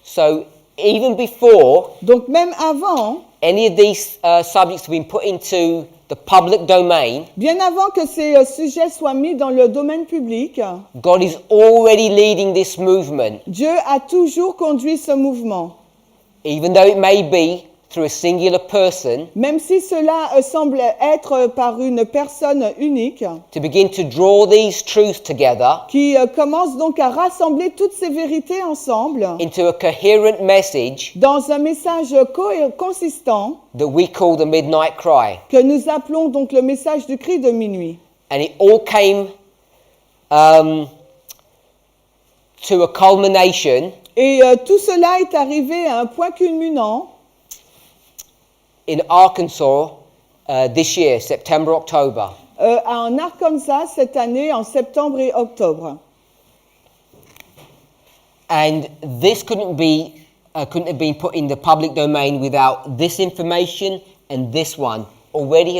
So even before Donc même avant, any of these subjects have been put into the public domain, bien avant que ces sujets soient mis dans le domaine public, God is already leading this movement, Dieu a toujours conduit ce mouvement. even though it may be through a singular person, Même si cela semble être par une personne unique, to begin to draw these truths together qui commence donc à rassembler toutes ces vérités ensemble into a coherent message dans un message consistant that we call the midnight cry. que nous appelons donc le message du cri de minuit. And it all came to a culmination Et tout cela est arrivé à un point culminant in Arkansas this year, September, October. en Arkansas cette année, en septembre et octobre. And this couldn't have been put in the public domain without this information and this one already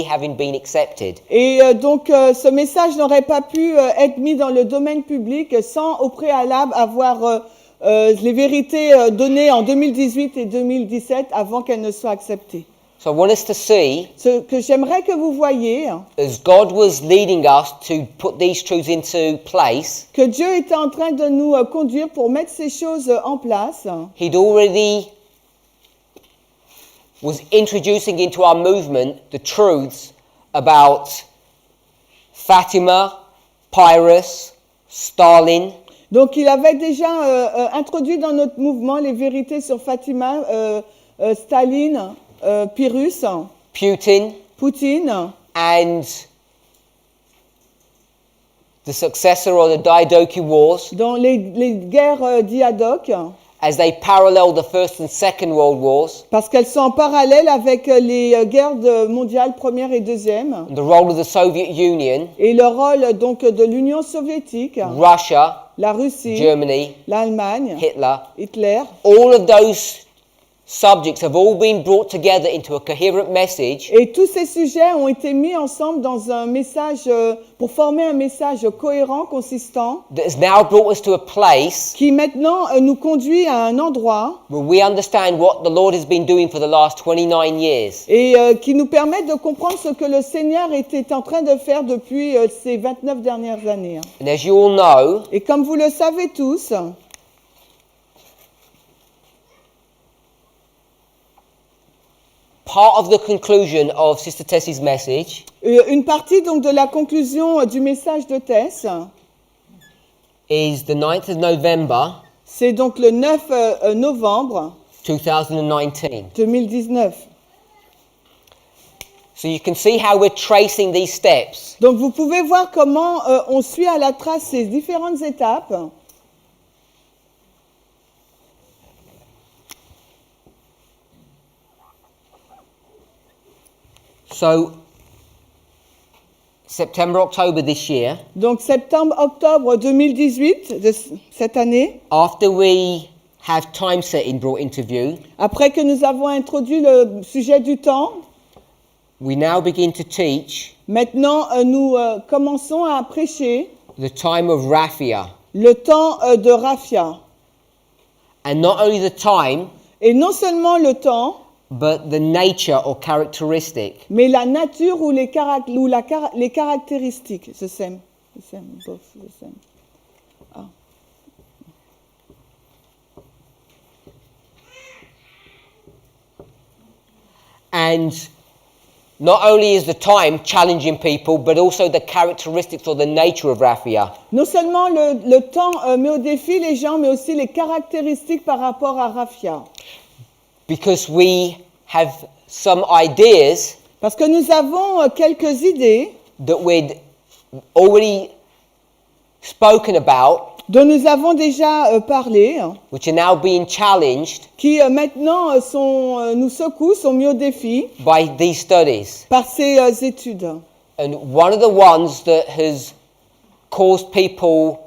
having been accepted. Et donc ce message n'aurait pas pu être mis dans le domaine public sans au préalable avoir les vérités données en 2018 et 2017 avant qu'elles ne soient acceptées. So I want us to see, Ce que j'aimerais que vous voyiez, as God was leading us to put these truths into place, que Dieu était en train de nous conduire pour mettre ces choses en place. He'd already was introducing into our movement the truths about Fatima, Pyrrhus, Stalin, Donc il avait déjà introduit dans notre mouvement les vérités sur Fatima, Staline, Pyrrhus, Putin, Poutine, and the successor of the Diadochi Wars, dans les guerres d'Iadoc, as they parallel the First and Second World Wars, parce qu'elles sont en parallèle avec les guerres mondiales première et deuxième, and the role of the Soviet Union, et le rôle donc de l'Union soviétique, Russia, la Russie, Germany, l'Allemagne, Hitler. Hitler. All of those subjects have all been brought together into a coherent message Et tous ces sujets ont été mis ensemble dans un message, pour former un message cohérent, consistant, that has now brought us to a place qui maintenant nous conduit à un endroit where we understand what the Lord has been doing for the last 29 years. et qui nous permet de comprendre ce que le Seigneur était en train de faire depuis ces 29 dernières années. And as you all know, Et comme vous le savez tous, part of the conclusion of Sister Tessie's message une partie donc de la conclusion du message de Tess, is the 9th of November c'est donc le 9 novembre 2019. 2019. So you can see how we're tracing these steps. Donc vous pouvez voir comment on suit à la trace ces différentes étapes. So, September, October this year, Donc septembre-octobre 2018, de cette année, after we have time setting brought into view, après que nous avons introduit le sujet du temps, we now begin to teach maintenant nous commençons à prêcher the time of Raphia. le temps de Raphia. And not only the time, Et non seulement le temps, but the nature or characteristic. mais la nature ou les caractéristiques. The same, both the same. Ah. And not only is the time challenging people, but also the characteristics or the nature of Raphia. Non seulement le temps met au défi les gens, mais aussi les caractéristiques par rapport à Raphia. Because we have some ideas Parce que nous avons quelques idées that we'd already spoken about, dont nous avons déjà parlé, which are now being challenged qui maintenant nous secouent, sont mis au défi by these studies. par ces études. And one of the ones that has caused people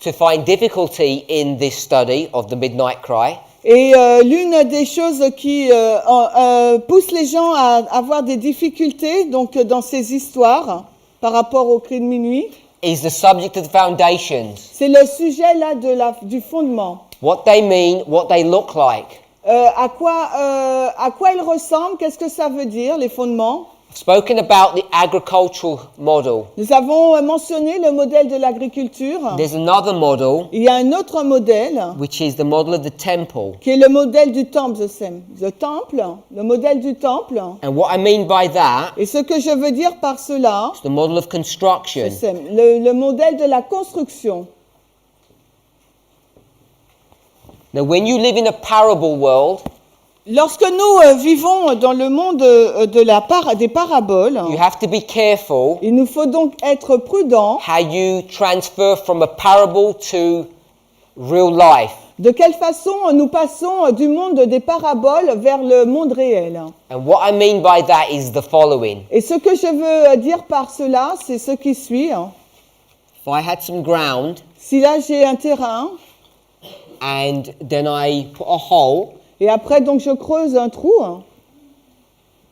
to find difficulty in this study of the Midnight Cry Et l'une des choses qui pousse les gens à avoir des difficultés donc, dans ces histoires par rapport au cri de minuit, is the subject of the foundations. c'est le sujet là du fondement. What they mean, what they look like. À quoi ils ressemblent, qu'est-ce que ça veut dire, les fondements? I've spoken about the agricultural model. Nous avons mentionné le modèle de l'agriculture. There's another model, Il y a un autre modèle which is the model of the temple. qui est le modèle du temple, le modèle du temple. And what I mean by that Et ce que je veux dire par cela, is the model of construction. c'est le modèle de la construction. Now, when you live in a parable world, Lorsque nous vivons dans le monde des paraboles, you have to be careful il nous faut donc être prudents how you transfer from a parable to real life. de quelle façon nous passons du monde des paraboles vers le monde réel. And what I mean by that is the following. Et ce que je veux dire par cela, c'est ce qui suit. If I had some ground Si là j'ai un terrain, and then I put a hole, et après donc je creuse un trou,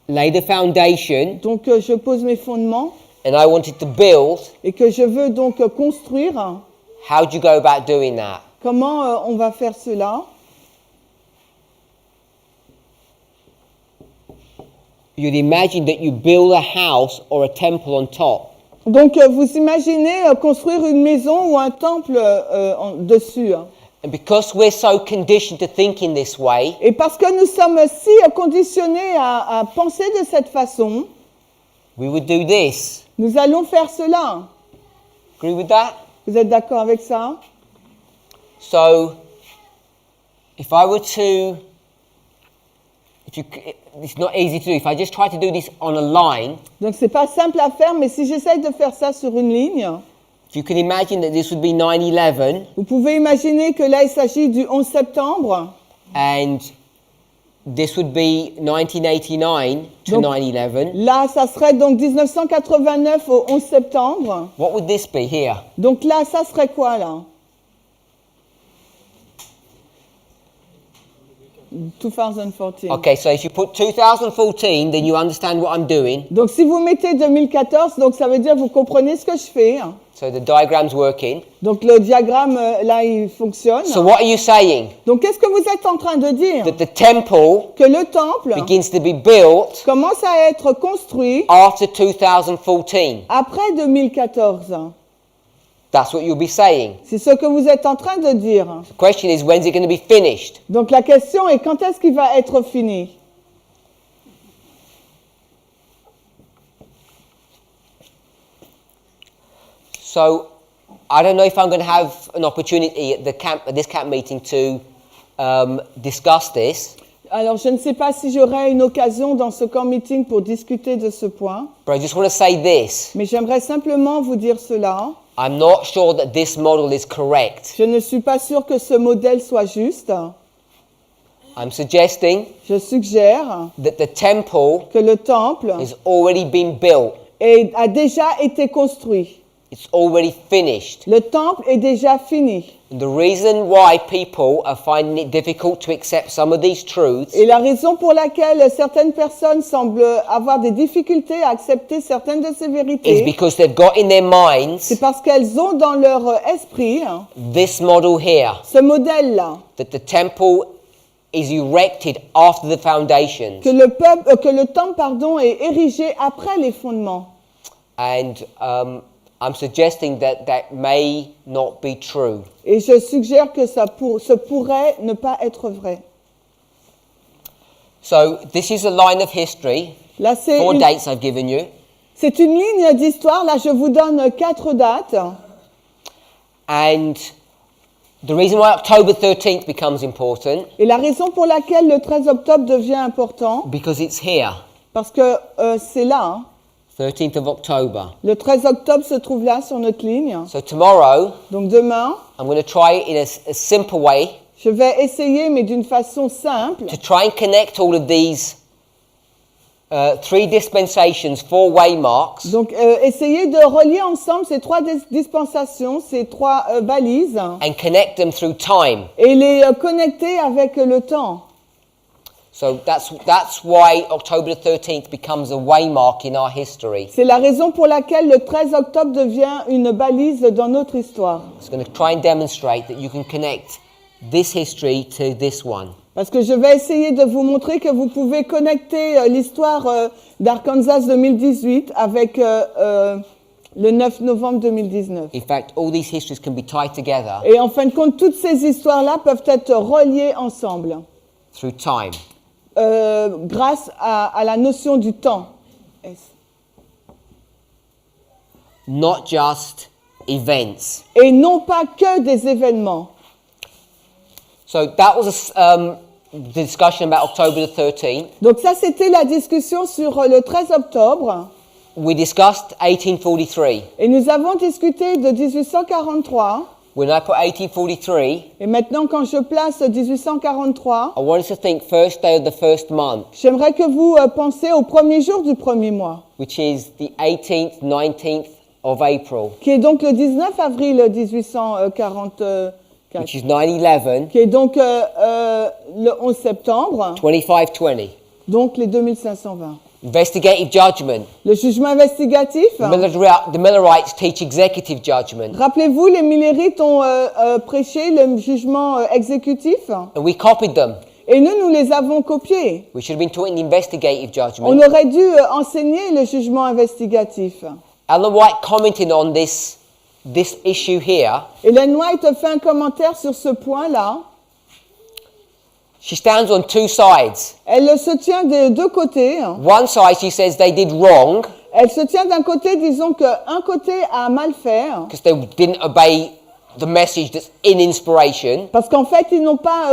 lay the foundation, donc je pose mes fondements, and I wanted to build, et que je veux donc construire, how do you go about doing that? comment on va faire cela? You'd imagine that you build a house or a temple on top. Donc vous imaginez construire une maison ou un temple dessus. And because we're so conditioned to think in this way, Et parce que nous sommes si conditionnés à penser de cette façon, we would do this. nous allons faire cela. Agree with that? Vous êtes d'accord avec ça? So, if I were to, it's not easy to do. If I just try to do this on a line, Donc c'est pas simple à faire, mais si j'essaye de faire ça sur une ligne, if you can imagine that this would be 9/11, vous pouvez imaginer que là il s'agit du 11 septembre, and this would be 1989 to Donc, 9/11. là ça serait donc 1989 au 11 septembre. What would this be here? Donc là ça serait quoi là? 2014. Okay, so if you put 2014, then you understand what I'm doing. Donc si vous mettez 2014, donc ça veut dire que vous comprenez ce que je fais. So the diagram's working. Donc le diagramme là il fonctionne. So what are you saying? Donc qu'est-ce que vous êtes en train de dire? That the temple Que le temple begins to be built commence à être construit after 2014. après 2014. That's what you'll be saying. C'est ce que vous êtes en train de dire. The question is, when's it going to be finished? Donc la question est quand est-ce qu'il va être fini? So, I don't know if I'm going to have an opportunity at this camp meeting to discuss this. Alors je ne sais pas si j'aurai une occasion dans ce camp meeting pour discuter de ce point, But I just want to say this. mais j'aimerais simplement vous dire cela. I'm not sure that this model is correct. Je ne suis pas sûre que ce modèle soit juste. I'm suggesting je suggère that the temple que le temple has already been built. a déjà été construit. It's already finished. Le temple est déjà fini. And the reason why people are finding it difficult to accept some of these truths Et la raison pour laquelle certaines personnes semblent avoir des difficultés à accepter certaines de ces is vérités, because they've got in their minds c'est parce qu'elles ont dans leur esprit this model here, ce modèle-là, that the temple is erected after the foundations. que le temple, est érigé après les fondements. And I'm suggesting that that may not be true. Et je suggère que ça pourrait ne pas être vrai. So this is a line of history. Là, c'est 4 une, dates I've given you. c'est une ligne d'histoire. Là, je vous donne 4 dates. And the reason why October 13th becomes important, Et la raison pour laquelle le 13 octobre devient important, because it's here, parce que c'est là, hein. 13th of October. Le 13 octobre se trouve là sur notre ligne. So tomorrow, Donc demain, I'm going to try it in a simple way je vais essayer, mais d'une façon simple, to try and connect all of these 3 dispensations, 4 waymarks, donc essayer de relier ensemble ces 3 dispensations, ces 3 balises, and connect them through time. et les connecter avec le temps. So that's why October the 13th becomes a waymark in our history. C'est la raison pour laquelle le 13 octobre devient une balise dans notre histoire. It's going to try and demonstrate that you can connect this history to this one. Parce que je vais essayer de vous montrer que vous pouvez connecter l'histoire d'Arkansas 2018 avec le 9 novembre 2019. In fact, all these histories can be tied together Et en fin de compte, toutes ces histoires-là peuvent être reliées ensemble through time. Grâce à la notion du temps. Not just events. Et non pas que des événements. So that was a discussion about October the 13th. Donc ça, c'était la discussion sur le 13 octobre. We discussed 1843. Et nous avons discuté de 1843. When I put 1843, Et maintenant, quand je place 1843, I want us to think first day of the first month, j'aimerais que vous pensiez au premier jour du premier mois, which is the 18th, 19th of April, qui est donc le 19 avril 1844, which is 9/11, qui est donc le 11 septembre, 2520. donc les 2520. Investigative judgment. Le jugement investigatif. The Millerites teach executive judgment. Rappelez-vous, les Millerites ont prêché le jugement exécutif. And we copied them. Et nous les avons copiés. We should have been taught in investigative judgment. On aurait dû enseigner le jugement investigatif. Ellen White commented on this issue here. Ellen White fait un commentaire sur ce point-là. She stands on 2 sides. Elle se tient des 2 côtés. One side, she says they did wrong Elle se tient d'un côté, disons qu'un côté a mal fait, because they didn't obey the message that's in inspiration. parce qu'en fait, ils n'ont pas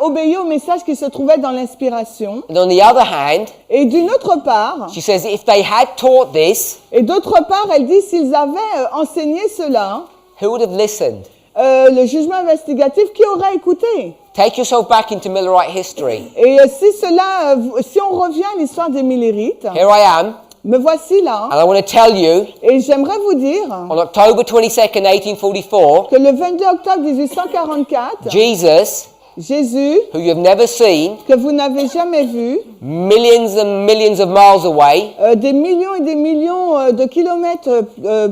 obéi au message qui se trouvait dans l'inspiration. And on the other hand, Et d'une autre part, she says if they had taught this, et d'autre part, elle dit s'ils avaient enseigné cela, who would have listened? le jugement investigatif, qui aurait écouté? Take yourself back into Millerite history. Et si on revient à l'histoire des Millerites, Here I am, me voici là, and I want to tell you, et j'aimerais vous dire on October 22nd, 1844, que le 22 octobre 1844, Jesus, Jésus, who you have never seen, que vous n'avez jamais vu, millions and millions of miles away, des millions et des millions de kilomètres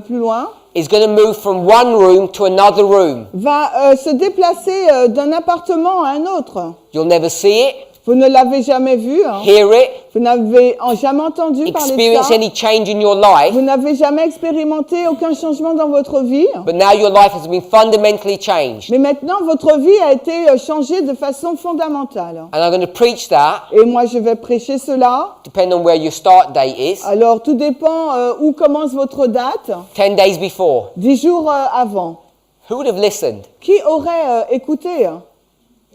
plus loin, is going to move from one room to another room. va se déplacer d'un appartement à un autre. You'll never see it, Vous ne l'avez jamais vu, hein. hear it, Vous n'avez jamais entendu parler de experience ça. any change in your life, Vous n'avez jamais expérimenté aucun changement dans votre vie. but now your life has been fundamentally changed. Mais maintenant, votre vie a été changée de façon fondamentale. And I'm going to preach that, Et moi, je vais prêcher cela. depending on where your start date is, Alors, tout dépend où commence votre date. 10 days before. 10 jours avant. Who would have listened? Qui aurait écouté?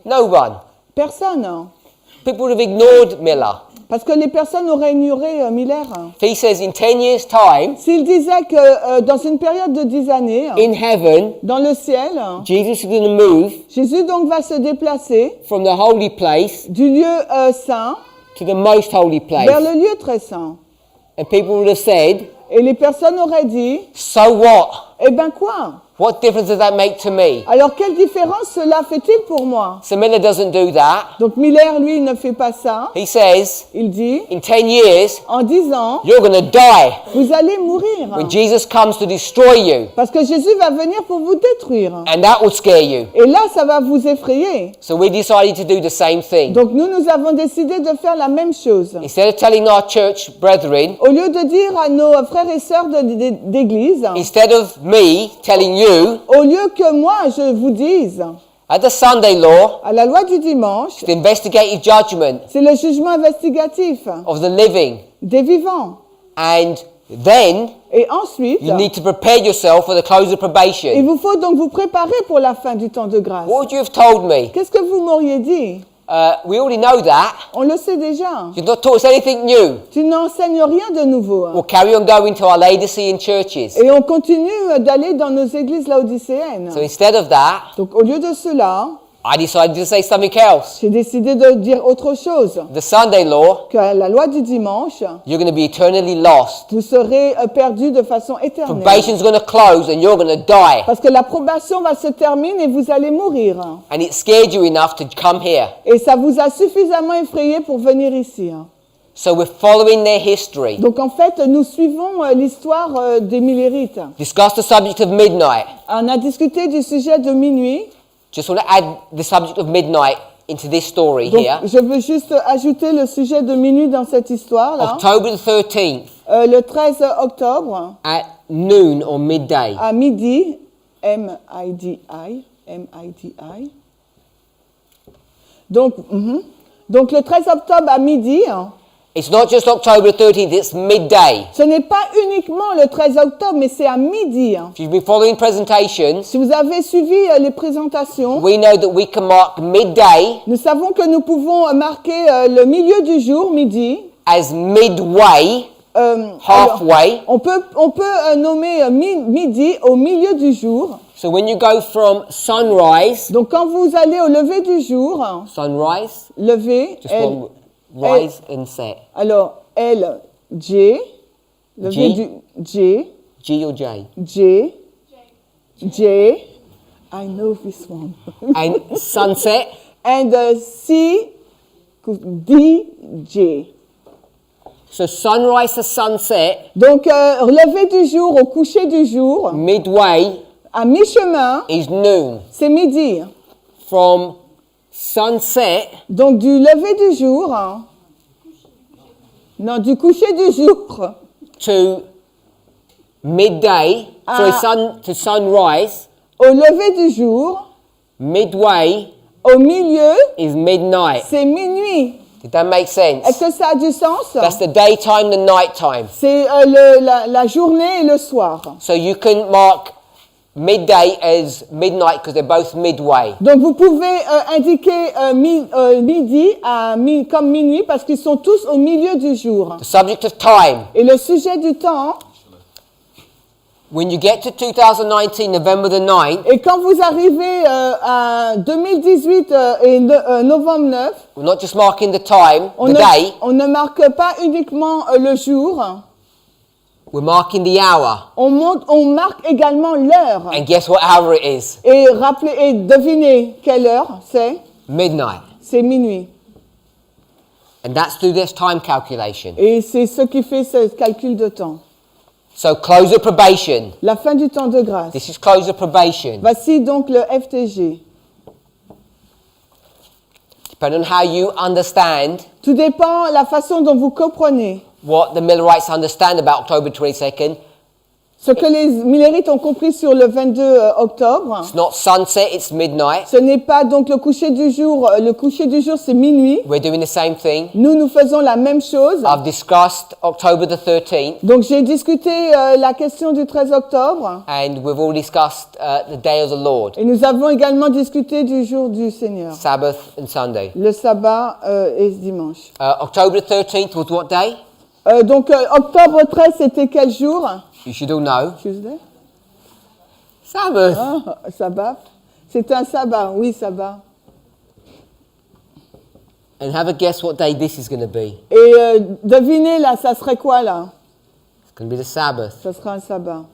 No one. Personne. People would have ignored Miller. Parce que les personnes auraient ignoré Miller. If he says in 10 years' time, S'il disait que dans une période de 10 années, in heaven, dans le ciel, Jesus is going to move Jésus donc va se déplacer from the holy place du lieu saint to the most holy vers place. le lieu très saint. And people would have said, Et les personnes auraient dit, so what? eh ben quoi? What difference does that make to me? Alors quelle différence cela fait-il pour moi? So Miller doesn't do that. Donc Miller, lui, il ne fait pas ça. He says, Il dit, in 10 years, en 10 ans, you're going to die vous allez mourir. when Jesus comes to destroy you. Parce que Jésus va venir pour vous détruire. And that will scare you. Et là, ça va vous effrayer. So we decided to do the same thing. Donc nous avons décidé de faire la même chose. Instead of telling our church brethren, Au lieu de dire à nos frères et sœurs d'église, instead of me telling you, au lieu que moi je vous dise, at the Sunday law, à la loi du dimanche, the investigative judgment c'est le jugement investigatif of the living. des vivants. And then Et ensuite, you need to prepare yourself for the close of il probation. vous faut donc vous préparer pour la fin du temps de grâce. What would you have told me? Qu'est-ce que vous m'auriez dit? We already know that. On le sait déjà. You've not taught us anything new. Tu n'enseignes rien de nouveau. We'll carry on going to our Laodicean churches. Et on continue d'aller dans nos églises laodicéennes. So instead of that, Donc au lieu de cela, I decided to say something else. j'ai décidé de dire autre chose. The Sunday law, Que la loi du dimanche, you're going to be eternally lost. vous serez perdus de façon éternelle. Probation's going to close and you're going to die. Parce que la probation va se terminer et vous allez mourir. And it scared you enough to come here. Et ça vous a suffisamment effrayé pour venir ici. So we're following their history. Donc en fait, nous suivons l'histoire des Millérites. Discuss the subject of midnight. On a discuté du sujet de minuit. Just want to add the subject of midnight into this story Donc here. je veux juste ajouter le sujet de minuit dans cette histoire-là. October the 13th Le 13 octobre, at noon or midday. à midi, M-I-D-I. Donc le 13 octobre à midi, It's not just October the 13th, it's midday. ce n'est pas uniquement le 13 octobre, mais c'est à midi. If you've been following presentations, Si vous avez suivi les présentations, we know that we can mark midday nous savons que nous pouvons marquer le milieu du jour, midi. as midway, halfway. On peut nommer midi au milieu du jour. So when you go from sunrise, Donc quand vous allez au lever du jour, sunrise, lever, just one rise and set. alors L, J, lever G. du J, G or J. J, I know this one. And sunset, And C, D, J. so sunrise to sunset, Donc lever du jour au coucher du jour, midway à mi-chemin, is noon. c'est midi. From sunset Donc du lever du jour, non, du coucher du jour to midday, to sunrise, au lever du jour, midway au milieu, is midnight. c'est minuit. Did that make sense? Est-ce que ça a du sens? That's the daytime, the nighttime. C'est la journée et le soir. So you can mark midday as midnight because they're both midway. Donc vous pouvez indiquer midi comme minuit parce qu'ils sont tous au milieu du jour. The subject of time. Et le sujet du temps, When you get to 2019, November the 9th, et quand vous arrivez à 2018 et novembre 9, we're not just marking the time, on the day, ne marque pas uniquement le jour, we're marking the hour. on marque également l'heure. And guess what hour it is? Et devinez quelle heure c'est? Midnight. C'est minuit. And that's through this time calculation. Et c'est ce qui fait ce calcul de temps. So close of probation. La fin du temps de grâce. This is close of probation. Voici donc le FTG. Depending on how you understand Tout dépend de la façon dont vous comprenez what the Millerites understand about October 22nd, Ce que les Millérites ont compris sur le 22 octobre, It's not sunset, it's midnight. ce n'est pas donc le coucher du jour. Le coucher du jour, c'est minuit. We're doing the same thing. Nous faisons la même chose. I've discussed October the 13th, Donc j'ai discuté la question du 13 octobre and we've all discussed the day of the Lord, et nous avons également discuté du jour du Seigneur, Sabbath and Sunday. le sabbat et dimanche. October the 13th was what day? Donc octobre 13, c'était quel jour? You should all know. Tuesday? Sabbath. Ah, sabbat. C'était un sabbat, oui, sabbat. And have a guess what day this is going to be. Et devinez là, ça serait quoi là? It's going to be the Sabbath. Ça sera un sabbat.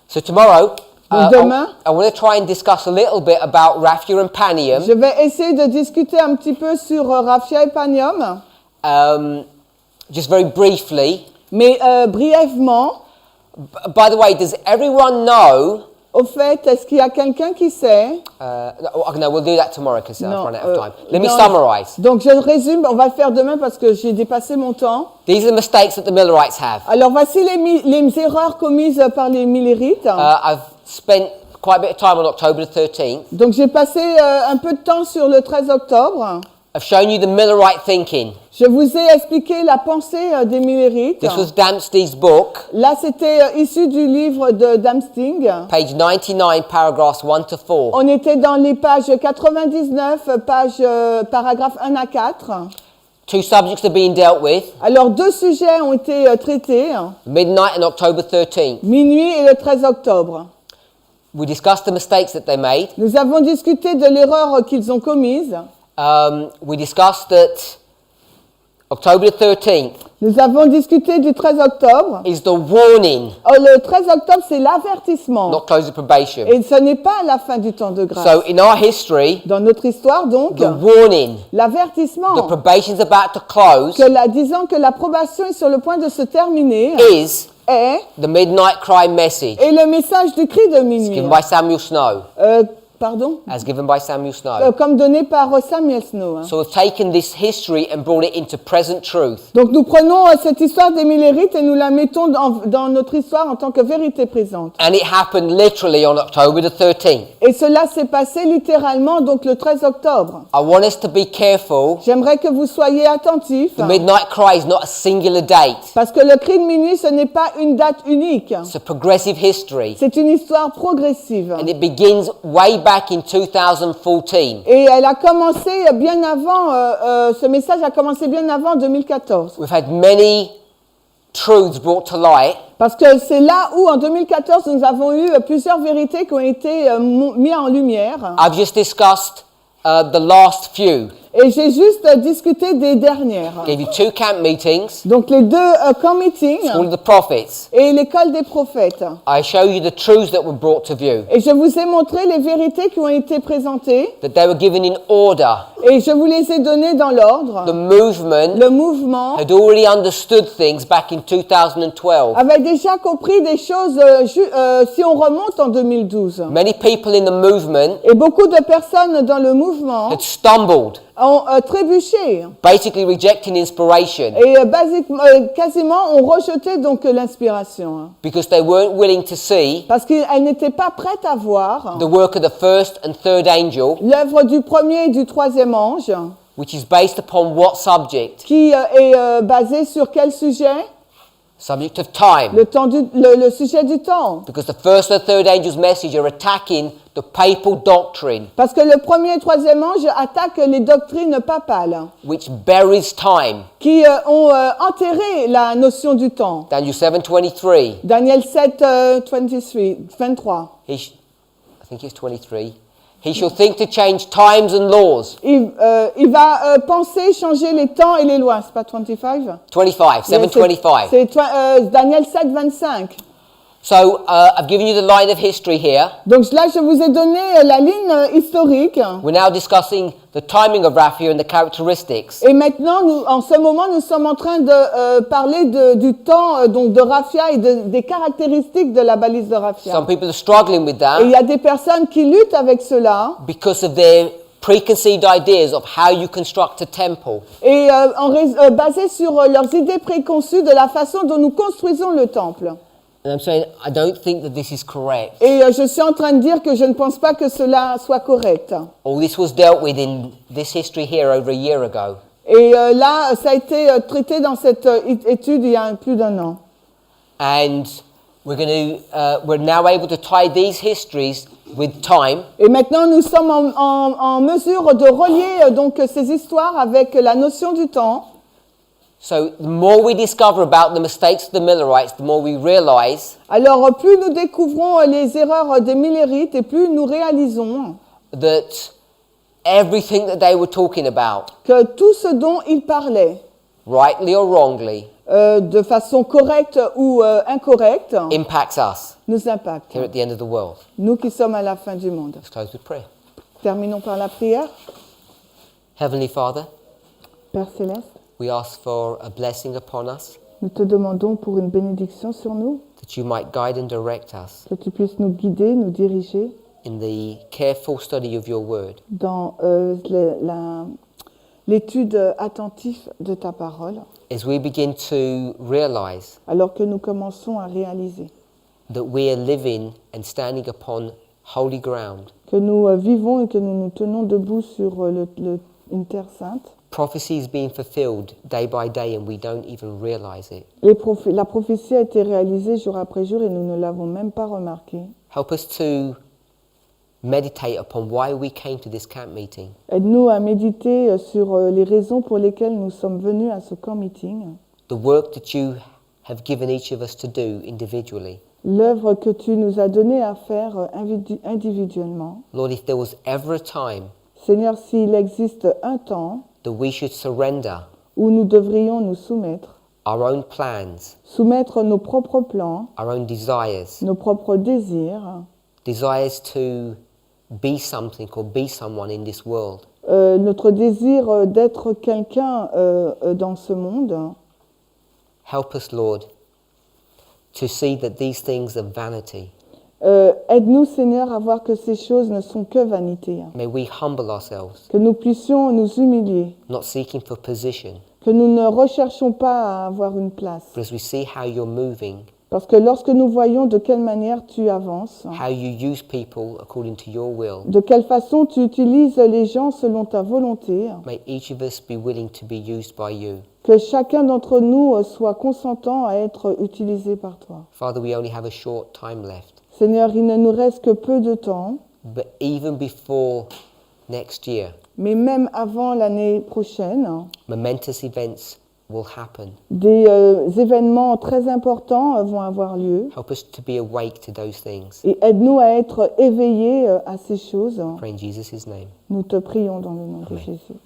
So tomorrow, Donc demain, I want to try and discuss a little bit about Raphia and Panium. je vais essayer de discuter un petit peu sur Raphia et Panium, Just very briefly. mais brièvement. By the way, does everyone know? Au fait, est-ce qu'il y a quelqu'un qui sait? No, we'll do that tomorrow because I've Non, run out of time. Let me non. summarize. Donc je résume, on va le faire demain parce que j'ai dépassé mon temps. These are the mistakes that the Millerites have. Alors voici les erreurs commises par les Millérites. I've spent quite a bit of time on October the 13th. Donc j'ai passé un peu de temps sur le 13 octobre. I've shown you the Millerite thinking. Je vous ai expliqué la pensée des Millérites. This was Dempsey's book, Là, c'était issu du livre de Damsting. page 99, paragraphs 1 to 4. On était dans les pages 99, paragraphes 1 à 4. Two subjects are being dealt with, Alors, deux sujets ont été traités, midnight and October 13th. minuit et le 13 octobre. We discussed the mistakes that they made. Nous avons discuté de l'erreur qu'ils ont commise. We discussed that October the 13th Nous avons discuté du 13 octobre. is the warning, Le 13 octobre, c'est l'avertissement. not close of probation. Et ce n'est pas la fin du temps de grâce. So in our history, Dans notre histoire, donc, the warning, l'avertissement, the probation's about to close, disant que la probation est sur le point de se terminer, is est the midnight cry message le message du cri de minuit. given by Samuel Snow, Pardon? as given by Samuel Snow. Comme donné par Samuel Snow. So we've taken this history and brought it into present truth. Donc nous prenons cette histoire des Millérites et nous la mettons dans notre histoire en tant que vérité présente. And it happened literally on October the 13th. Et cela s'est passé littéralement donc le 13 octobre. I want us to be careful. J'aimerais que vous soyez attentifs The midnight cry is not a singular date. parce que le cri de minuit, ce n'est pas une date unique. It's a progressive history. C'est une histoire progressive. And it begins way back in 2014. Et elle a commencé bien avant, ce message a commencé bien avant 2014. We've had many truths brought to light. Parce que c'est là où, en 2014, nous avons eu plusieurs vérités qui ont été mises en lumière. I've just discussed the last few. Et j'ai juste discuté des dernières. Gave you two camp meetings, Donc les deux camp meetings School of the Prophets. et l'école des prophètes. I show you the truths that were brought to view, Et je vous ai montré les vérités qui ont été présentées. that they were given in order. Et je vous les ai données dans l'ordre. The movement Le mouvement had already understood things back in 2012. avait déjà compris des choses si on remonte en 2012. Many people in the movement Et beaucoup de personnes dans le mouvement had stumbled, ont trébuché basically rejecting inspiration et quasiment ont rejeté donc l'inspiration because they weren't willing to see parce qu'elles n'étaient pas prêtes à voir the work of the first and third angel, l'œuvre du premier et du troisième ange which is based upon what subject? qui est basée sur quel sujet? Subject of time. Le sujet du temps. Because the first and third angel's message are attacking the papal doctrine, Parce que le premier et troisième ange attaquent les doctrines papales which buries time. qui ont enterré la notion du temps. Daniel 7:23. Daniel 7, 23. I think it's 23. He shall think to change times and laws. Il va penser changer les temps et les lois. C'est pas 25? 25, 7:25. C'est Daniel 7, 25. So I've given you the line of history here. Donc là, je vous ai donné la ligne historique. We're now discussing the timing of Raphia and the characteristics. Et maintenant, en ce moment, nous sommes en train de parler du temps donc de Raphia et des caractéristiques de la balise de Raphia. Some people are struggling with Et il y that a des personnes qui luttent avec cela because of their preconceived ideas of how you construct a temple. Et basé sur leurs idées préconçues de la façon dont nous construisons le temple. And I'm saying, I don't think that this is correct. Et je suis en train de dire que je ne pense pas que cela soit correct. All this was dealt with in this history here over a year ago. Et là, ça a été traité dans cette étude il y a plus d'1 an. And we're now able to tie these histories with time. Et maintenant, nous sommes en mesure de relier donc ces histoires avec la notion du temps. So the more we discover about the mistakes of the Millerites, the more we realize Alors, plus nous découvrons les erreurs des Millerites et plus nous réalisons that everything that they were talking about, que tout ce dont ils parlaient, rightly or wrongly, de façon correcte ou incorrecte, impacts us nous impacte. here at the end of the world. Nous qui sommes à la fin du monde. Let's close with prayer. Terminons par la prière. Heavenly Father, Père Céleste, we ask for a blessing upon us, nous te demandons pour une bénédiction sur nous, that you might guide and direct us que tu puisses nous guider, nous diriger in the careful study of your word, dans l'étude attentive de ta parole, as we begin to realize alors que nous commençons à réaliser that we are living and standing upon holy ground. que nous vivons et que nous nous tenons debout sur une terre sainte. Prophecies being fulfilled day by day and we don't even realize it. La prophétie a été réalisée jour après jour et nous ne l'avons même pas remarqué. Help us to meditate upon why we came to this camp meeting. Aide-nous à méditer sur les raisons pour lesquelles nous sommes venus à ce camp meeting. The work that you have given each of us to do individually. L'œuvre que tu nous as donnée à faire individuellement. Lord, if there was ever a time Seigneur, s'il existe un temps that we should surrender où nous devrions nous soumettre, our own plans, soumettre nos propres plans, our own desires, nos propres désirs, desires to be something or be someone in this world, notre désir d'être quelqu'un dans ce monde, help us, Lord, to see that these things are vanity. aide-nous, Seigneur, à voir que ces choses ne sont que vanité. May we humble ourselves, Que nous puissions nous humilier, not seeking for position, que nous ne recherchons pas à avoir une place. but as we see how you're moving, Parce que lorsque nous voyons de quelle manière tu avances, how you use people according to your will, de quelle façon tu utilises les gens selon ta volonté, may each of us be willing to be used by you. que chacun d'entre nous soit consentant à être utilisé par toi. Father, we only have a short time left, Seigneur, il ne nous reste que peu de temps, but even before next year, mais même avant l'année prochaine, momentous events will happen. des événements très importants vont avoir lieu. Help us to be awake to those things. Et aide-nous à être éveillés à ces choses. Pray in Jesus' name. Nous te prions dans le nom de Amen. Jésus.